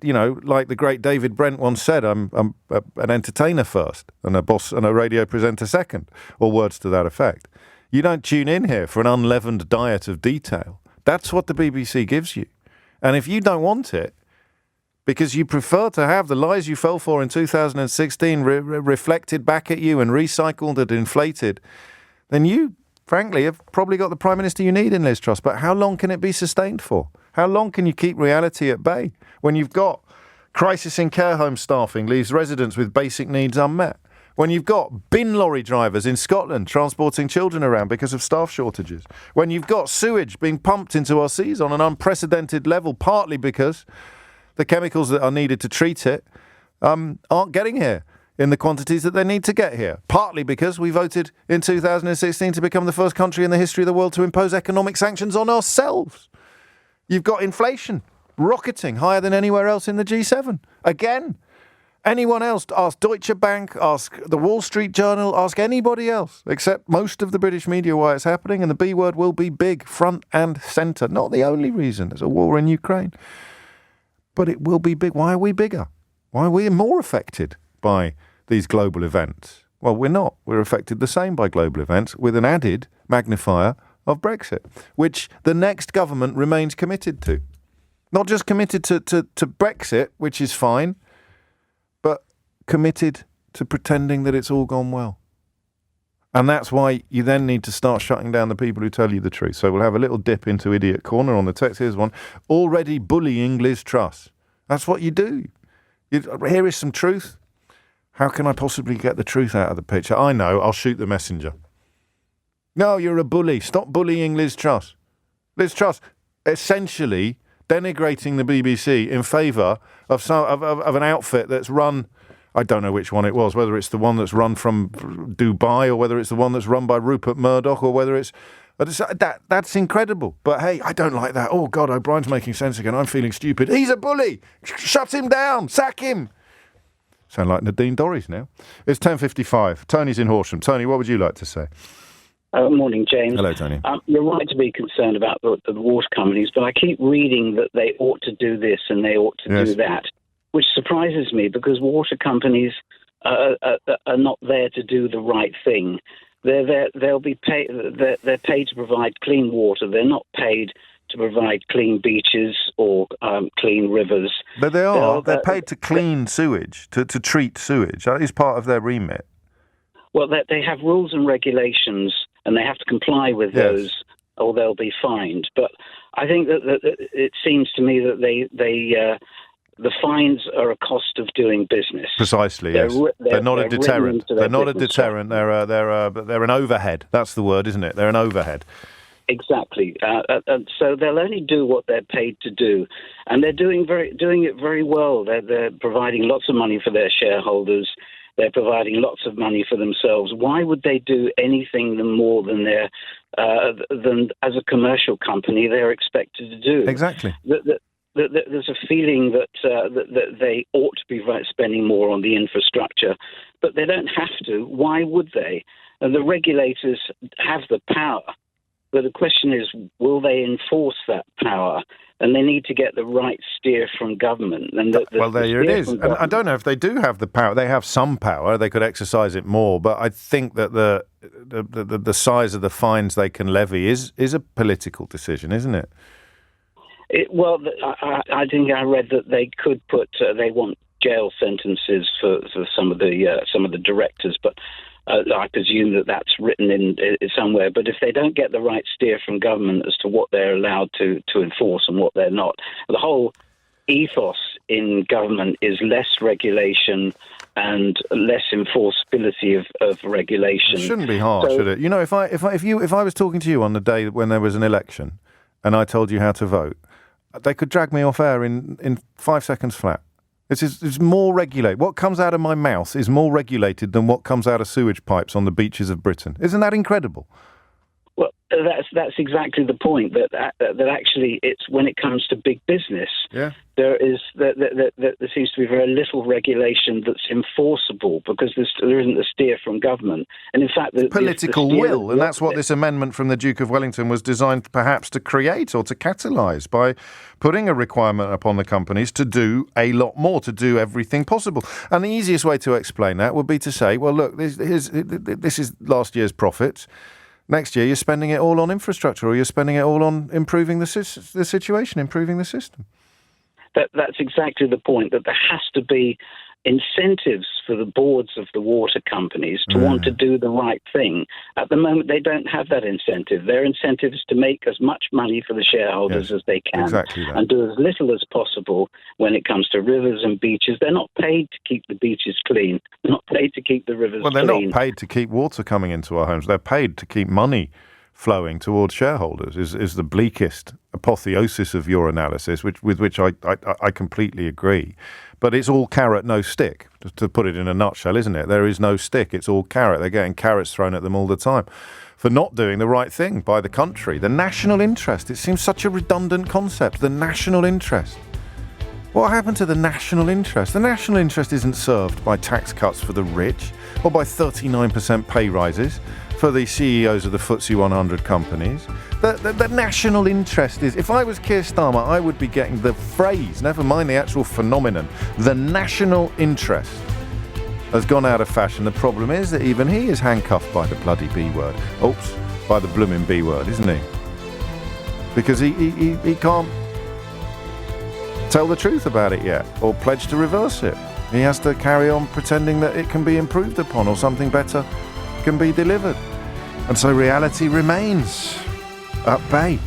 like the great David Brent once said, I'm an entertainer first and a boss and a radio presenter second, or words to that effect. You don't tune in here for an unleavened diet of detail. That's what the BBC gives you. And if you don't want it, because you prefer to have the lies you fell for in 2016 reflected back at you and recycled and inflated, then you, frankly, have probably got the Prime Minister you need in Liz Truss. But how long can it be sustained for? How long can you keep reality at bay when you've got crisis in care home staffing leaves residents with basic needs unmet? When you've got bin lorry drivers in Scotland transporting children around because of staff shortages? When you've got sewage being pumped into our seas on an unprecedented level, partly because the chemicals that are needed to treat it aren't getting here in the quantities that they need to get here, partly because we voted in 2016 to become the first country in the history of the world to impose economic sanctions on ourselves. You've got inflation rocketing higher than anywhere else in the G7. Again, anyone else, ask Deutsche Bank, ask the Wall Street Journal, ask anybody else, except most of the British media, why it's happening, and the B word will be big, front and centre. Not the only reason. There's a war in Ukraine. But it will be big. Why are we bigger? Why are we more affected by these global events? Well, we're not. We're affected the same by global events with an added magnifier of Brexit, which the next government remains committed to. Not just committed to Brexit, which is fine, but committed to pretending that it's all gone well. And that's why you then need to start shutting down the people who tell you the truth. So we'll have a little dip into Idiot Corner on the text. Here's one. Already bullying Liz Truss. That's what you do. Here is some truth. How can I possibly get the truth out of the picture? I know, I'll shoot the messenger. No, you're a bully. Stop bullying Liz Truss. Liz Truss essentially denigrating the BBC in favour of an outfit that's run, I don't know which one it was, whether it's the one that's run from Dubai or whether it's the one that's run by Rupert Murdoch or whether it's... That's incredible. But hey, I don't like that. Oh, God, O'Brien's making sense again. I'm feeling stupid. He's a bully. Shut him down. Sack him. Sound like Nadine Dorries now. It's 10:55. Tony's in Horsham. Tony, what would you like to say? Morning, James. Hello, Tony. You're right to be concerned about the water companies, but I keep reading that they ought to do this and they ought to do that, which surprises me because water companies are not there to do the right thing. They'll be paid. They're paid to provide clean water. They're not paid to provide clean beaches or clean rivers. But they are. They're paid to clean sewage, to treat sewage. That is part of their remit. Well, they have rules and regulations, and they have to comply with those, or they'll be fined. But I think that it seems to me that the fines are a cost of doing business. Precisely, yes. They're not a deterrent. They're not a deterrent. They're an overhead. That's the word, isn't it? They're an overhead. Exactly. So they'll only do what they're paid to do, and they're doing it very well. They're providing lots of money for their shareholders. They're providing lots of money for themselves. Why would they do anything more than than as a commercial company they're expected to do? Exactly. There's a feeling that they ought to be spending more on the infrastructure, but they don't have to. Why would they? And the regulators have the power, but the question is, will they enforce that power? And they need to get the right steer from government. And there it is. And I don't know if they do have the power. They have some power. They could exercise it more. But I think that the size of the fines they can levy is a political decision, isn't it? I think I read that they could put. They want jail sentences for some of the directors, but. I presume that's written in somewhere. But if they don't get the right steer from government as to what they're allowed to enforce and what they're not, the whole ethos in government is less regulation and less enforceability of regulation. It shouldn't be hard, should it? You know, if I was talking to you on the day when there was an election and I told you how to vote, they could drag me off air in 5 seconds flat. It's more regulated. What comes out of my mouth is more regulated than what comes out of sewage pipes on the beaches of Britain. Isn't that incredible? Well, that's exactly the point. That actually, it's when it comes to big business, there seems to be very little regulation that's enforceable because there isn't a steer from government. And in fact, the political will, and that's what this amendment from the Duke of Wellington was designed perhaps to create or to catalyse by putting a requirement upon the companies to do a lot more, to do everything possible. And the easiest way to explain that would be to say, well, look, this is last year's profits. Next year, you're spending it all on infrastructure, or you're spending it all on improving the situation, improving the system. That's exactly the point, that there has to be incentives for the boards of the water companies to want to do the right thing. At the moment, they don't have that incentive. Their incentive is to make as much money for the shareholders as they can and do as little as possible when it comes to rivers and beaches. They're not paid to keep the beaches clean. They're not paid to keep the rivers clean. Well, they're not paid to keep water coming into our homes. They're paid to keep money flowing towards shareholders is the bleakest apotheosis of your analysis, with which I completely agree. But it's all carrot, no stick, to put it in a nutshell, isn't it? There is no stick. It's all carrot. They're getting carrots thrown at them all the time for not doing the right thing by the country. The national interest. It seems such a redundant concept, the national interest. What happened to the national interest? The national interest isn't served by tax cuts for the rich or by 39% pay rises for the CEOs of the FTSE 100 companies. The national interest is, if I was Keir Starmer, I would be getting the phrase, never mind the actual phenomenon, the national interest has gone out of fashion. The problem is that even he is handcuffed by the bloody B word. Oops, by the blooming B word, isn't he? Because he can't tell the truth about it yet, or pledge to reverse it. He has to carry on pretending that it can be improved upon or something better can be delivered. And so reality remains at bay.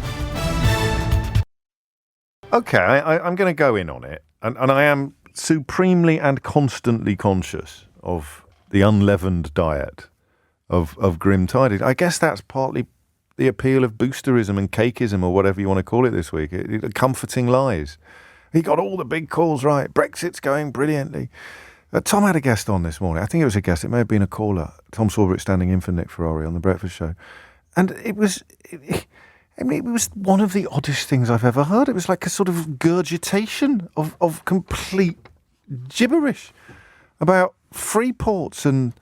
Okay, I'm going to go in on it. And I am supremely and constantly conscious of the unleavened diet of grim tidings. I guess that's partly the appeal of boosterism and cakeism, or whatever you want to call it this week. Comforting lies. He got all the big calls right. Brexit's going brilliantly. Tom had a guest on this morning. I think it was a guest. It may have been a caller. Tom Sawbridge standing in for Nick Ferrari on The Breakfast Show. And it was one of the oddest things I've ever heard. It was like a sort of gurgitation of complete gibberish about free ports and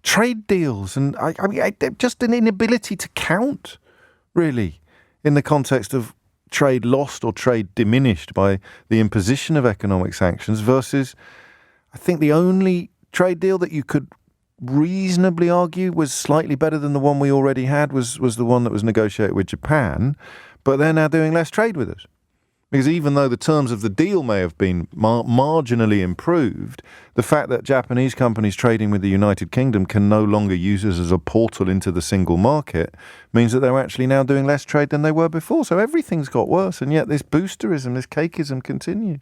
trade deals. And I mean, just an inability to count, really, in the context of trade lost or trade diminished by the imposition of economic sanctions versus, I think, the only trade deal that you could reasonably argue was slightly better than the one we already had was the one that was negotiated with Japan, but they're now doing less trade with us. Because even though the terms of the deal may have been marginally improved, the fact that Japanese companies trading with the United Kingdom can no longer use us as a portal into the single market means that they're actually now doing less trade than they were before. So everything's got worse, and yet this boosterism, this cakeism continues.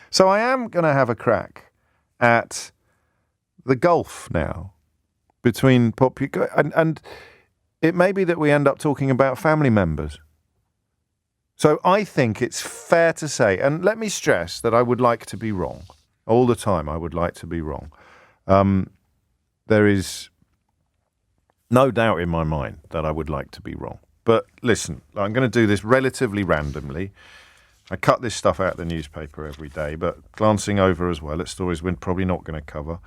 So I am going to have a crack at the gulf now between and it may be that we end up talking about family members. So I think it's fair to say, and let me stress that I would like to be wrong. All the time I would like to be wrong. There is no doubt in my mind that I would like to be wrong. But listen, I'm going to do this relatively randomly. I cut this stuff out of the newspaper every day, but glancing over as well at stories we're probably not going to cover.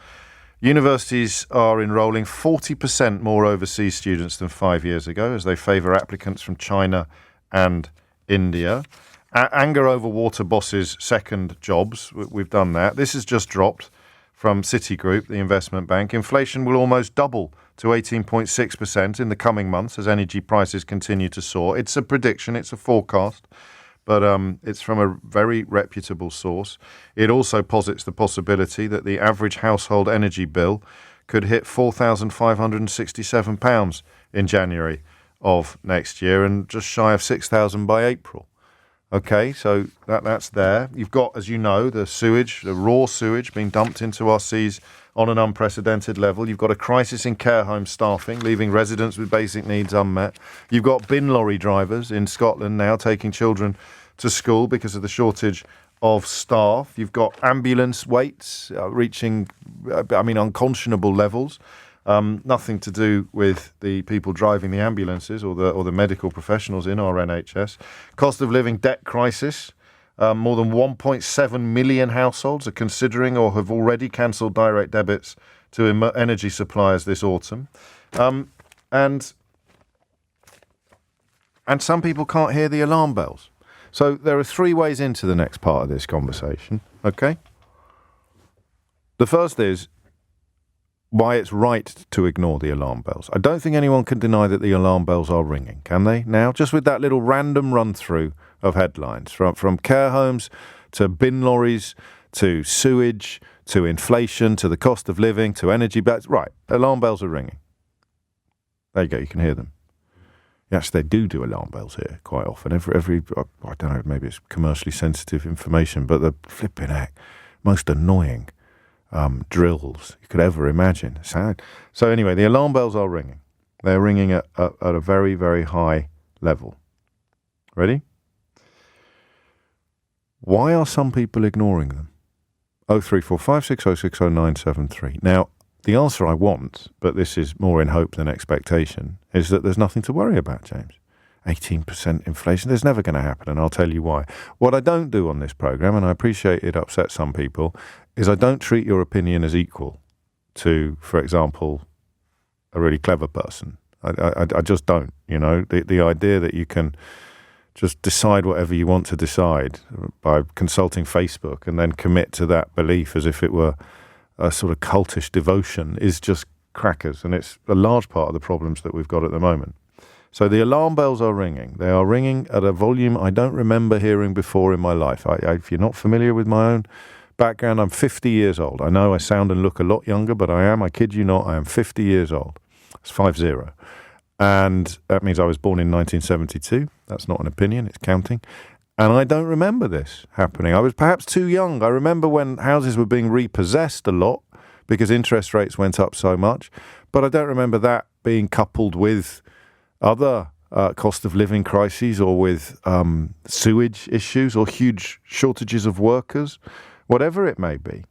Universities are enrolling 40% more overseas students than 5 years ago as they favour applicants from China and India. Anger over water bosses' second jobs. We've done that. This has just dropped from Citigroup, the investment bank. Inflation will almost double to 18.6% in the coming months as energy prices continue to soar. It's a prediction, it's a forecast, but it's from a very reputable source. It also posits the possibility that the average household energy bill could hit £4,567 in January of next year and just shy of 6,000 by April. Okay, so that's there. You've got, as you know, the sewage, the raw sewage being dumped into our seas on an unprecedented level. You've got a crisis in care home staffing, leaving residents with basic needs unmet. You've got bin lorry drivers in Scotland now taking children to school because of the shortage of staff. You've got ambulance waits reaching, unconscionable levels. Nothing to do with the people driving the ambulances or the medical professionals in our NHS. Cost of living debt crisis. More than 1.7 million households are considering or have already cancelled direct debits to energy suppliers this autumn. And some people can't hear the alarm bells. So there are three ways into the next part of this conversation, okay? The first is why it's right to ignore the alarm bells. I don't think anyone can deny that the alarm bells are ringing, can they? Now, just with that little random run-through of headlines, from care homes to bin lorries to sewage to inflation to the cost of living to energy bills. Right, alarm bells are ringing. There you go, you can hear them. Yes, they do alarm bells here quite often. Every I don't know, maybe it's commercially sensitive information, but the flipping heck, most annoying drills you could ever imagine. Sad. So anyway, the alarm bells are ringing. They're ringing at a very, very high level. Ready? Why are some people ignoring them? 03456060973. Now, the answer I want, but this is more in hope than expectation, is that there's nothing to worry about, James. 18% inflation, there's never going to happen, and I'll tell you why. What I don't do on this programme, and I appreciate it upsets some people, is I don't treat your opinion as equal to, for example, a really clever person. I just don't, you know. The idea that you can just decide whatever you want to decide by consulting Facebook and then commit to that belief as if it were a sort of cultish devotion is just crackers, and it's a large part of the problems that we've got at the moment. So the alarm bells are ringing. They are ringing at a volume I don't remember hearing before in my life. If you're not familiar with my own background, I'm 50 years old. I know I sound and look a lot younger, but I kid you not, I am 50 years old. It's 50. And that means I was born in 1972. That's not an opinion, it's counting. And I don't remember this happening. I was perhaps too young. I remember when houses were being repossessed a lot because interest rates went up so much. But I don't remember that being coupled with other cost of living crises or with sewage issues or huge shortages of workers, whatever it may be.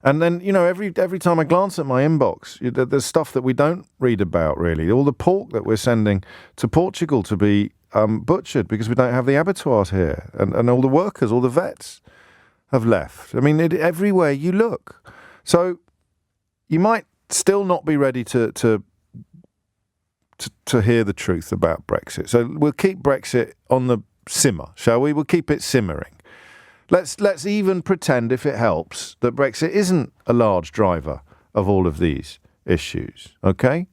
And then, you know, every time I glance at my inbox, there's stuff that we don't read about, really. All the pork that we're sending to Portugal to be butchered because we don't have the abattoirs here. And all the workers, all the vets have left. I mean, everywhere you look. So you might still not be ready to hear the truth about Brexit. So we'll keep Brexit on the simmer, shall we? We'll keep it simmering. Let's even pretend, if it helps, that Brexit isn't a large driver of all of these issues, okay?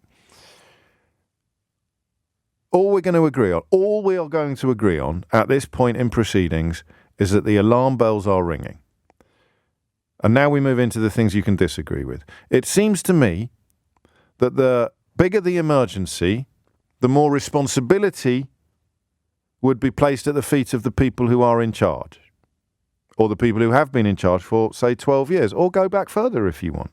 All we are going to agree on at this point in proceedings is that the alarm bells are ringing. And now we move into the things you can disagree with. It seems to me that the bigger the emergency, the more responsibility would be placed at the feet of the people who are in charge, or the people who have been in charge for, say, 12 years, or go back further if you want.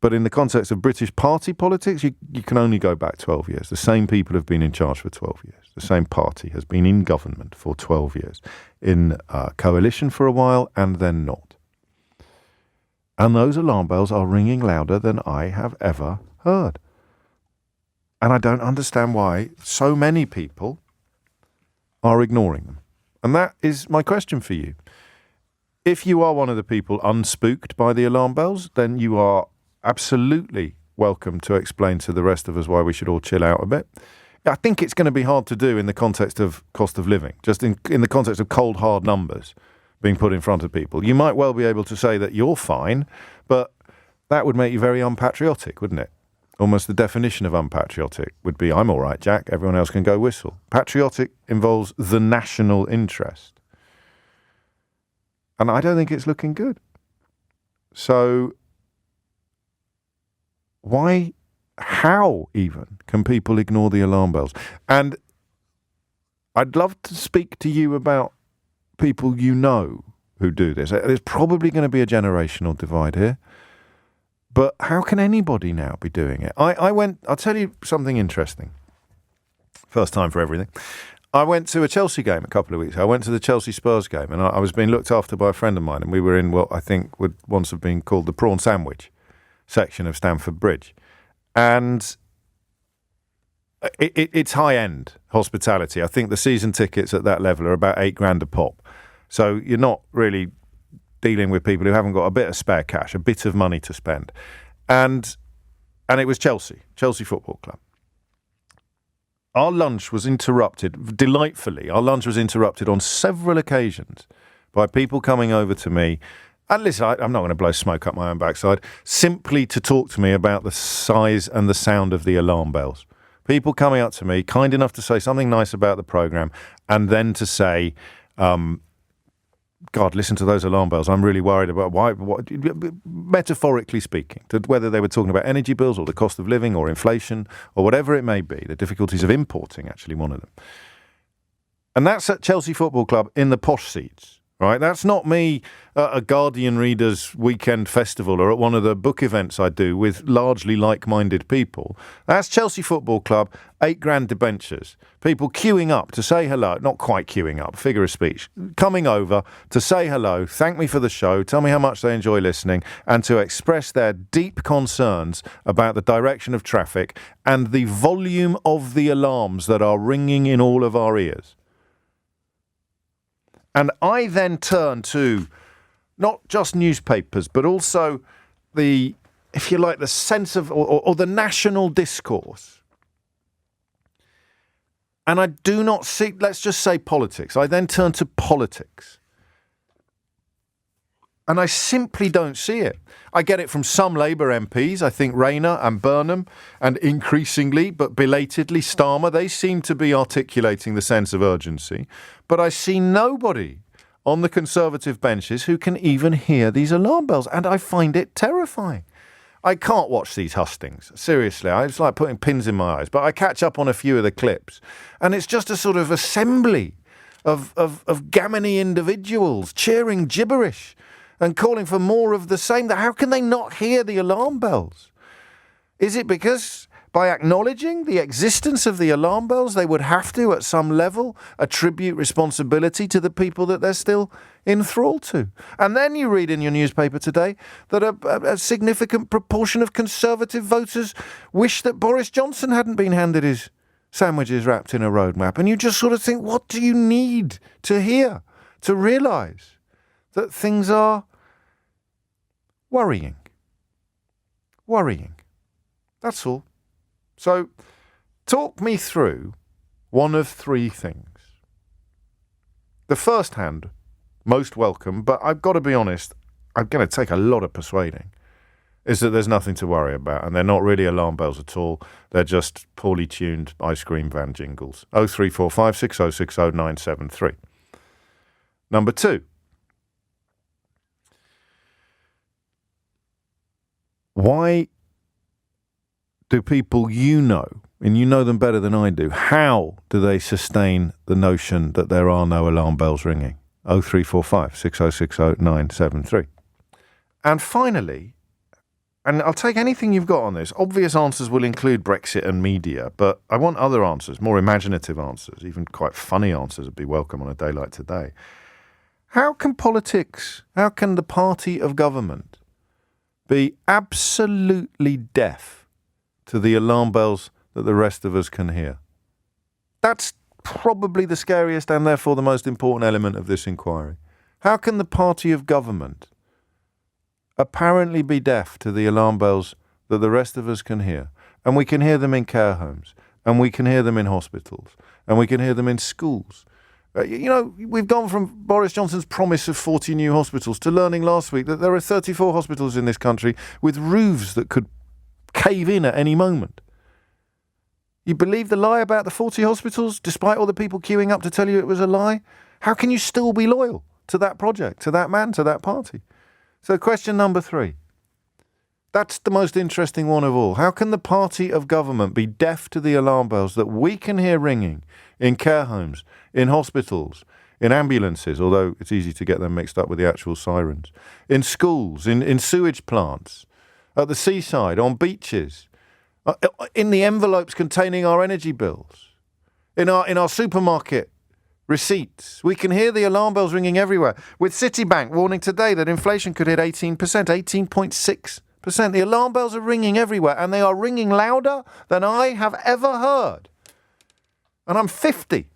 But in the context of British party politics, you can only go back 12 years. The same people have been in charge for 12 years. The same party has been in government for 12 years, in coalition for a while, and then not. And those alarm bells are ringing louder than I have ever heard. And I don't understand why so many people are ignoring them. And that is my question for you. If you are one of the people unspooked by the alarm bells, then you are absolutely welcome to explain to the rest of us why we should all chill out a bit. I think it's going to be hard to do in the context of cost of living, just in the context of cold, hard numbers being put in front of people. You might well be able to say that you're fine, but that would make you very unpatriotic, wouldn't it? Almost the definition of unpatriotic would be, I'm all right, Jack, everyone else can go whistle. Patriotic involves the national interest. And I don't think it's looking good. So how even can people ignore the alarm bells? And I'd love to speak to you about people you know who do this. There's probably going to be a generational divide here. But how can anybody now be doing it? I'll tell you something interesting. First time for everything. I went to a Chelsea game a couple of weeks ago. I went to the Chelsea Spurs game, and I was being looked after by a friend of mine, and we were in what I think would once have been called the prawn sandwich section of Stamford Bridge. And it's high-end hospitality. I think the season tickets at that level are about $8,000 a pop. So you're not really dealing with people who haven't got a bit of spare cash, a bit of money to spend. And it was Chelsea Football Club. Our lunch was interrupted, delightfully. Our lunch was interrupted on several occasions by people coming over to me. And listen, I'm not going to blow smoke up my own backside, simply to talk to me about the size and the sound of the alarm bells. People coming up to me, kind enough to say something nice about the programme, and then to say, God, listen to those alarm bells. I'm really worried about metaphorically speaking, whether they were talking about energy bills or the cost of living or inflation or whatever it may be, the difficulties of importing, actually, one of them. And that's at Chelsea Football Club in the posh seats. Right, that's not me at a Guardian Readers Weekend Festival or at one of the book events I do with largely like-minded people. That's Chelsea Football Club, $8,000 debentures. People queuing up to say hello, not quite queuing up, figure of speech, coming over to say hello, thank me for the show, tell me how much they enjoy listening, and to express their deep concerns about the direction of traffic and the volume of the alarms that are ringing in all of our ears. And I then turn to not just newspapers, but also the, if you like, the sense of, or the national discourse. And I do not see, let's just say politics. I then turn to politics. And I simply don't see it. I get it from some Labour MPs. I think Rayner and Burnham, and increasingly, but belatedly, Starmer, they seem to be articulating the sense of urgency. But I see nobody on the Conservative benches who can even hear these alarm bells. And I find it terrifying. I can't watch these hustings. Seriously, it's like putting pins in my eyes. But I catch up on a few of the clips. And it's just a sort of assembly of gammony individuals cheering gibberish and calling for more of the same. How can they not hear the alarm bells? Is it because by acknowledging the existence of the alarm bells, they would have to, at some level, attribute responsibility to the people that they're still enthralled to? And then you read in your newspaper today that a significant proportion of Conservative voters wish that Boris Johnson hadn't been handed his sandwiches wrapped in a roadmap. And you just sort of think, what do you need to hear to realise that things are worrying? Worrying. That's all. So, talk me through one of three things. The first hand, most welcome, but I've got to be honest, I'm going to take a lot of persuading, is that there's nothing to worry about, and they're not really alarm bells at all. They're just poorly tuned ice cream van jingles. 0345 6060 973. Number 2. Why do people you know, and you know them better than I do, how do they sustain the notion that there are no alarm bells ringing? 0345 6060 973. And finally, and I'll take anything you've got on this, obvious answers will include Brexit and media, but I want other answers, more imaginative answers, even quite funny answers would be welcome on a day like today. How can the party of government be absolutely deaf to the alarm bells that the rest of us can hear? That's probably the scariest and therefore the most important element of this inquiry. How can the party of government apparently be deaf to the alarm bells that the rest of us can hear? And we can hear them in care homes, and we can hear them in hospitals, and we can hear them in schools. We've gone from Boris Johnson's promise of 40 new hospitals to learning last week that there are 34 hospitals in this country with roofs that could cave in at any moment. You believe the lie about the 40 hospitals, despite all the people queuing up to tell you it was a lie? How can you still be loyal to that project, to that man, to that party? So question number 3. That's the most interesting one of all. How can the party of government be deaf to the alarm bells that we can hear ringing in care homes, in hospitals, in ambulances, although it's easy to get them mixed up with the actual sirens, in schools, in sewage plants, at the seaside, on beaches, in the envelopes containing our energy bills, in our supermarket receipts? We can hear the alarm bells ringing everywhere, with Citibank warning today that inflation could hit 18%, 18.6%. The alarm bells are ringing everywhere, and they are ringing louder than I have ever heard. And I'm 50.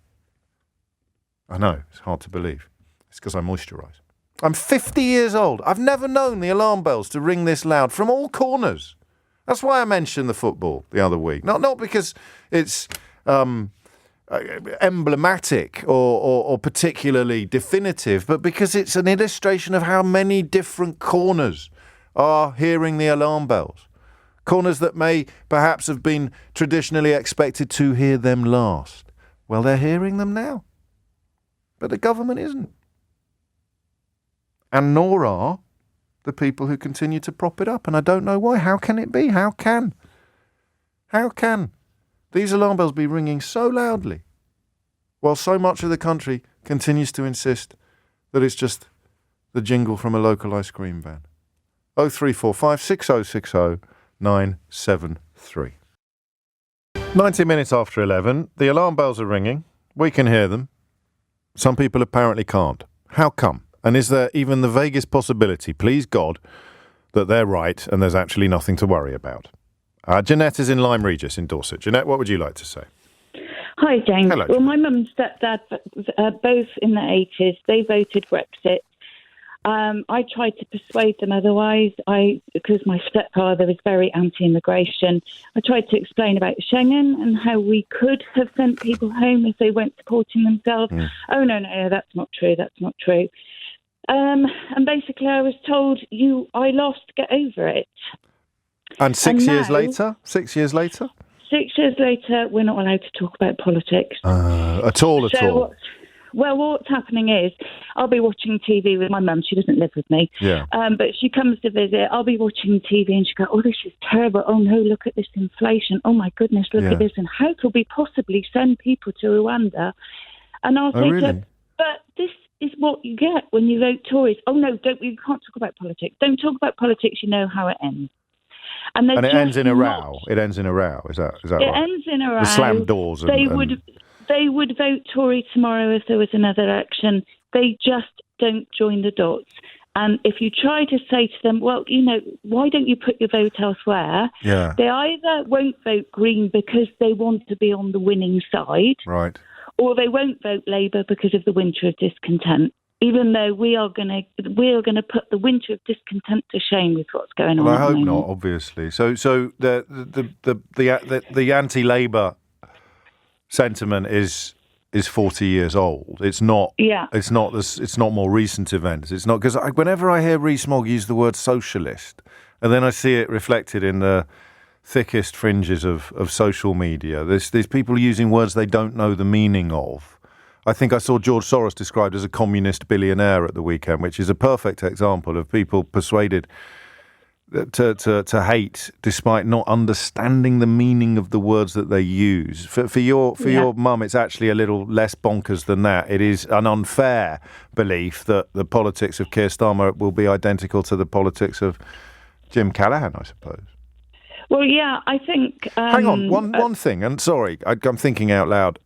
I know, it's hard to believe. It's because I moisturise. I'm 50 years old. I've never known the alarm bells to ring this loud from all corners. That's why I mentioned the football the other week. Not because it's emblematic or particularly definitive, but because it's an illustration of how many different corners are hearing the alarm bells. Corners that may perhaps have been traditionally expected to hear them last. Well, they're hearing them now. But the government isn't. And nor are the people who continue to prop it up. And I don't know why. How can it be? How can these alarm bells be ringing so loudly while so much of the country continues to insist that it's just the jingle from a local ice cream van? 0345 6060 973. 90 minutes after 11, the alarm bells are ringing. We can hear them. Some people apparently can't. How come? And is there even the vaguest possibility, please God, that they're right and there's actually nothing to worry about? Jeanette is in Lyme Regis in Dorset. Jeanette, what would you like to say? Hi, James. Hello. Well, my mum and stepdad, both in the 80s, they voted Brexit. I tried to persuade them otherwise, because my stepfather was very anti-immigration. I tried to explain about Schengen and how we could have sent people home if they weren't supporting themselves. Oh, no, that's not true. And basically I was told, I lost, get over it. And 6 years now, later? 6 years later? 6 years later, we're not allowed to talk about politics. At all. Well, what's happening is I'll be watching TV with my mum. She doesn't live with me. Yeah. But she comes to visit. I'll be watching TV and she goes, oh, this is terrible. Oh, no, look at this inflation. Oh, my goodness, look at this. And how could we possibly send people to Rwanda? And I'll say to her, but this is what you get when you vote Tories. Oh, no, you can't talk about politics. Don't talk about politics. You know how it ends. And it ends in a row. It ends in a row. Is that right? It ends in a row. The slammed doors. They would vote Tory tomorrow if there was another election. They just don't join the dots. And if you try to say to them, well, why don't you put your vote elsewhere? Yeah. They either won't vote Green because they want to be on the winning side. Right. Or they won't vote Labour because of the winter of discontent. Even though we are going to put the winter of discontent to shame with what's going on. Well, I hope not, obviously. So the anti-Labour sentiment is 40 years old. It's not. Yeah. It's not more recent events. It's not, because whenever I hear Rees-Mogg use the word socialist, And then I see it reflected in the thickest fringes of social media. There's people using words they don't know the meaning of. I think I saw George Soros described as a communist billionaire at the weekend, which is a perfect example of people persuaded to hate despite not understanding the meaning of the words that they use. For your mum, it's actually a little less bonkers than that. It is an unfair belief that the politics of Keir Starmer will be identical to the politics of Jim Callaghan, I suppose. Well, yeah, I think... Hang on, one thing, and sorry, I'm thinking out loud.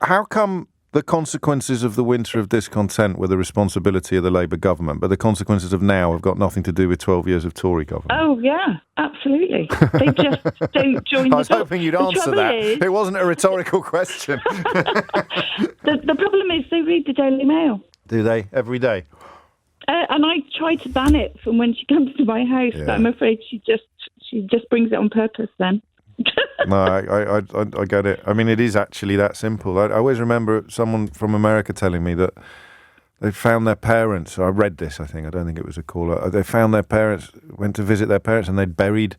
How come the consequences of the winter of discontent were the responsibility of the Labour government, but the consequences of now have got nothing to do with 12 years of Tory government? Oh, yeah, absolutely. They just don't join the I was hoping you'd answer that. It wasn't a rhetorical question. The problem is they read the Daily Mail. Do they? Every day? And I try to ban it from when she comes to my house, but I'm afraid she just brings it on purpose then. No, I get it. I mean, it is actually that simple. I always remember someone from America telling me that they found their parents. I read this, I don't think it was a caller. They found their parents, went to visit their parents, and they'd buried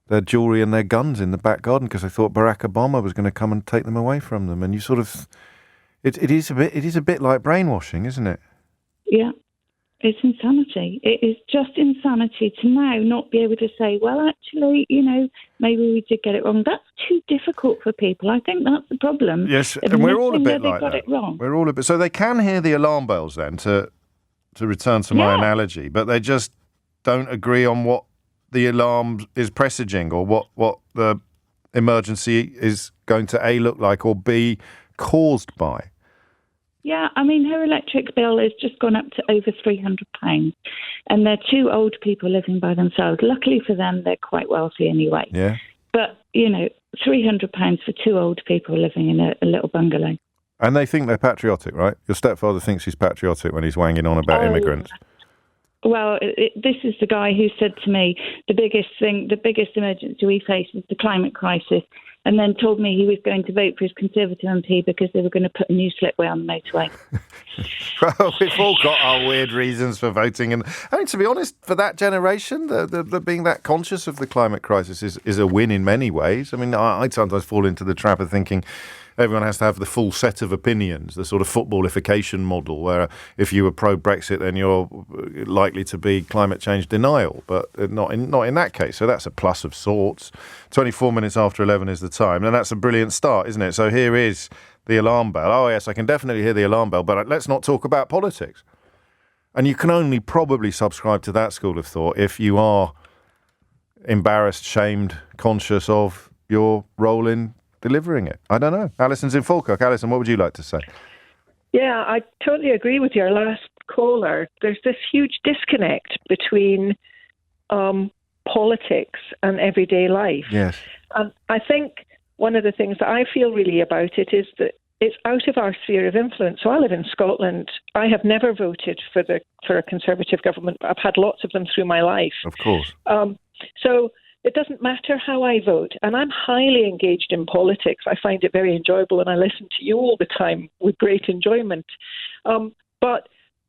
their jewellery and their guns in the back garden because they thought Barack Obama was going to come and take them away from them. And you sort of, it is a bit like brainwashing, isn't it? Yeah. It's insanity. It is just insanity to now not be able to say, well, actually, maybe we did get it wrong. That's too difficult for people. I think that's the problem. Yes, and we're all a bit like that. We're all a bit. So they can hear the alarm bells then, to return to my analogy, but they just don't agree on what the alarm is presaging or what the emergency is going to A, look like, or B, caused by. Yeah, I mean, her electric bill has just gone up to over £300, and they're two old people living by themselves. Luckily for them, they're quite wealthy anyway. Yeah. But, £300 for two old people living in a little bungalow. And they think they're patriotic, right? Your stepfather thinks he's patriotic when he's wanging on about immigrants. Well, this is the guy who said to me, the biggest emergency we face is the climate crisis, and then told me he was going to vote for his Conservative MP because they were going to put a new slipway on the motorway. Well, we've all got our weird reasons for voting. And I mean, to be honest, for that generation, the being that conscious of the climate crisis is a win in many ways. I mean, I sometimes fall into the trap of thinking everyone has to have the full set of opinions, the sort of footballification model where if you were pro-Brexit, then you're likely to be climate change denial, but not in that case. So that's a plus of sorts. 24 minutes after 11 is the time, and that's a brilliant start, isn't it? So here is the alarm bell. Oh, yes, I can definitely hear the alarm bell, but let's not talk about politics. And you can only probably subscribe to that school of thought if you are embarrassed, shamed, conscious of your role in delivering it. I don't know. Alison's in Falkirk. Alison, what would you like to say? Yeah, I totally agree with your last caller. There's this huge disconnect between politics and everyday life. Yes. And I think one of the things that I feel really about it is that it's out of our sphere of influence. So I live in Scotland. I have never voted for a Conservative government, but I've had lots of them through my life. Of course. So it doesn't matter how I vote, and I'm highly engaged in politics. I find it very enjoyable, and I listen to you all the time with great enjoyment. But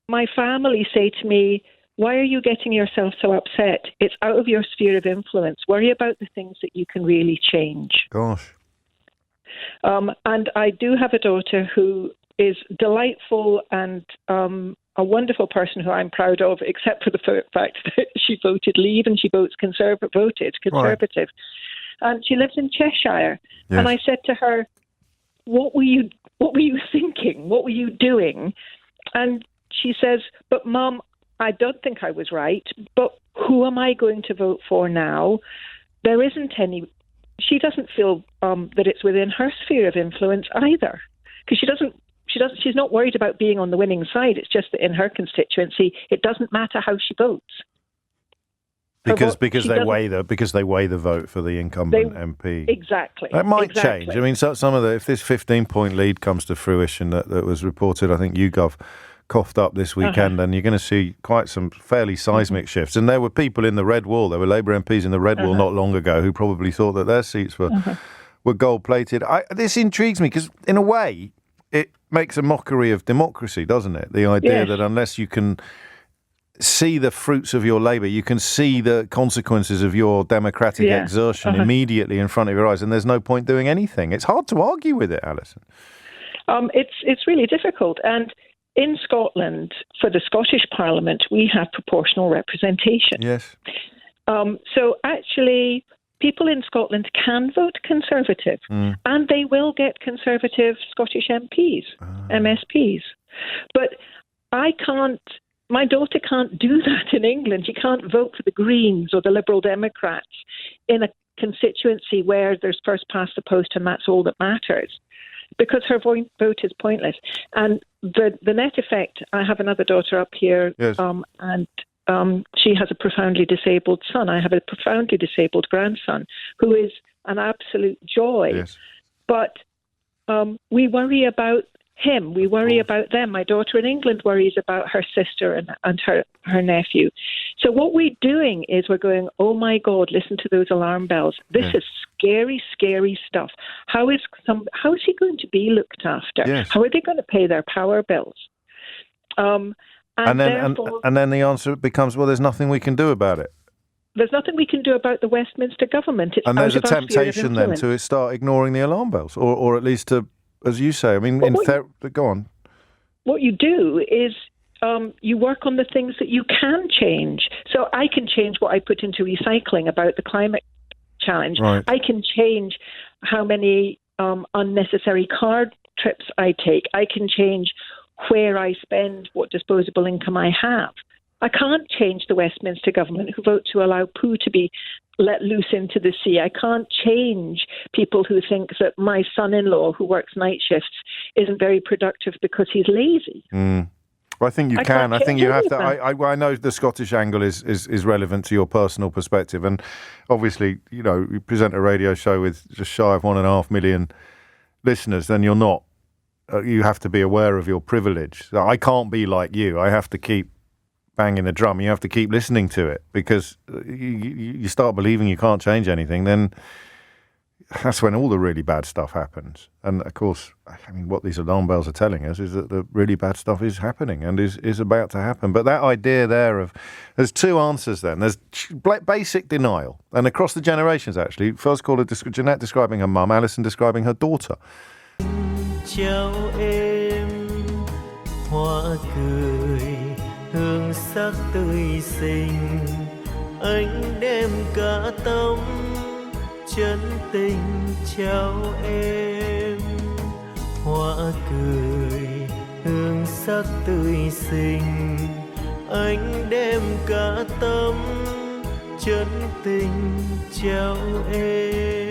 my family say to me, why are you getting yourself so upset? It's out of your sphere of influence. Worry about the things that you can really change. Gosh. And I do have a daughter who is delightful and a wonderful person who I'm proud of, except for the fact that she voted Leave and she voted Conservative. Right. And she lives in Cheshire. Yes. And I said to her, what were you thinking? What were you doing? And she says, but Mum, I don't think I was right, but who am I going to vote for now? There isn't any. She doesn't feel that it's within her sphere of influence either, because she's not worried about being on the winning side. It's just that in her constituency, it doesn't matter how she votes. Because they weigh the vote for the incumbent MP. Exactly. That might change. I mean, some of if this 15-point lead comes to fruition that was reported, I think YouGov coughed up this weekend, and you're going to see quite some fairly seismic shifts. And there were people in the Red Wall. There were Labour MPs in the Red Wall not long ago who probably thought that their seats were gold-plated. This intrigues me because, in a way, it makes a mockery of democracy, doesn't it? The idea that unless you can see the fruits of your labour. You can see the consequences of your democratic exertion immediately in front of your eyes, and there's no point doing anything. It's hard to argue with it, Alison. It's really difficult. And in Scotland, for the Scottish Parliament, we have proportional representation. Yes. So actually, people in Scotland can vote Conservative, and they will get Conservative Scottish MPs, MSPs. But my daughter can't do that in England. She can't vote for the Greens or the Liberal Democrats in a constituency where there's first past the post and that's all that matters, because her vote is pointless. And the net effect, I have another daughter up here, and she has a profoundly disabled son. I have a profoundly disabled grandson who is an absolute joy. Yes. But we worry about him. We worry about them. My daughter in England worries about her sister and her nephew. So what we're doing is we're going, oh my God, listen to those alarm bells. This is scary, scary stuff. How is he going to be looked after? Yes. How are they going to pay their power bills? And then the answer becomes, well, there's nothing we can do about it. There's nothing we can do about the Westminster government. And there's a temptation then to start ignoring the alarm bells, or at least to, as you say, I mean, go on. What you do is you work on the things that you can change. So I can change what I put into recycling about the climate challenge. Right. I can change how many unnecessary car trips I take. I can change where I spend, what disposable income I have. I can't change the Westminster government who vote to allow poo to be let loose into the sea. I can't change people who think that my son-in-law who works night shifts isn't very productive because he's lazy. Well, I think you can. I think you have to. I know the Scottish angle is relevant to your personal perspective. And obviously, you present a radio show with just shy of 1.5 million listeners, then you're not. You have to be aware of your privilege. I can't be like you. I have to keep banging the drum. You have to keep listening to it, because you start believing you can't change anything, then that's when all the really bad stuff happens. And of course, I mean, what these alarm bells are telling us is that the really bad stuff is happening and is about to happen. But that idea there of, there's two answers then. There's basic denial, and across the generations actually. First caller, Jeanette describing her mum, Alison describing her daughter. Chào em, hoa cười, hương sắc tươi xinh. Anh đem cả tâm chân tình chào em. Hoa cười, hương sắc tươi xinh. Anh đem cả tâm chân tình chào em.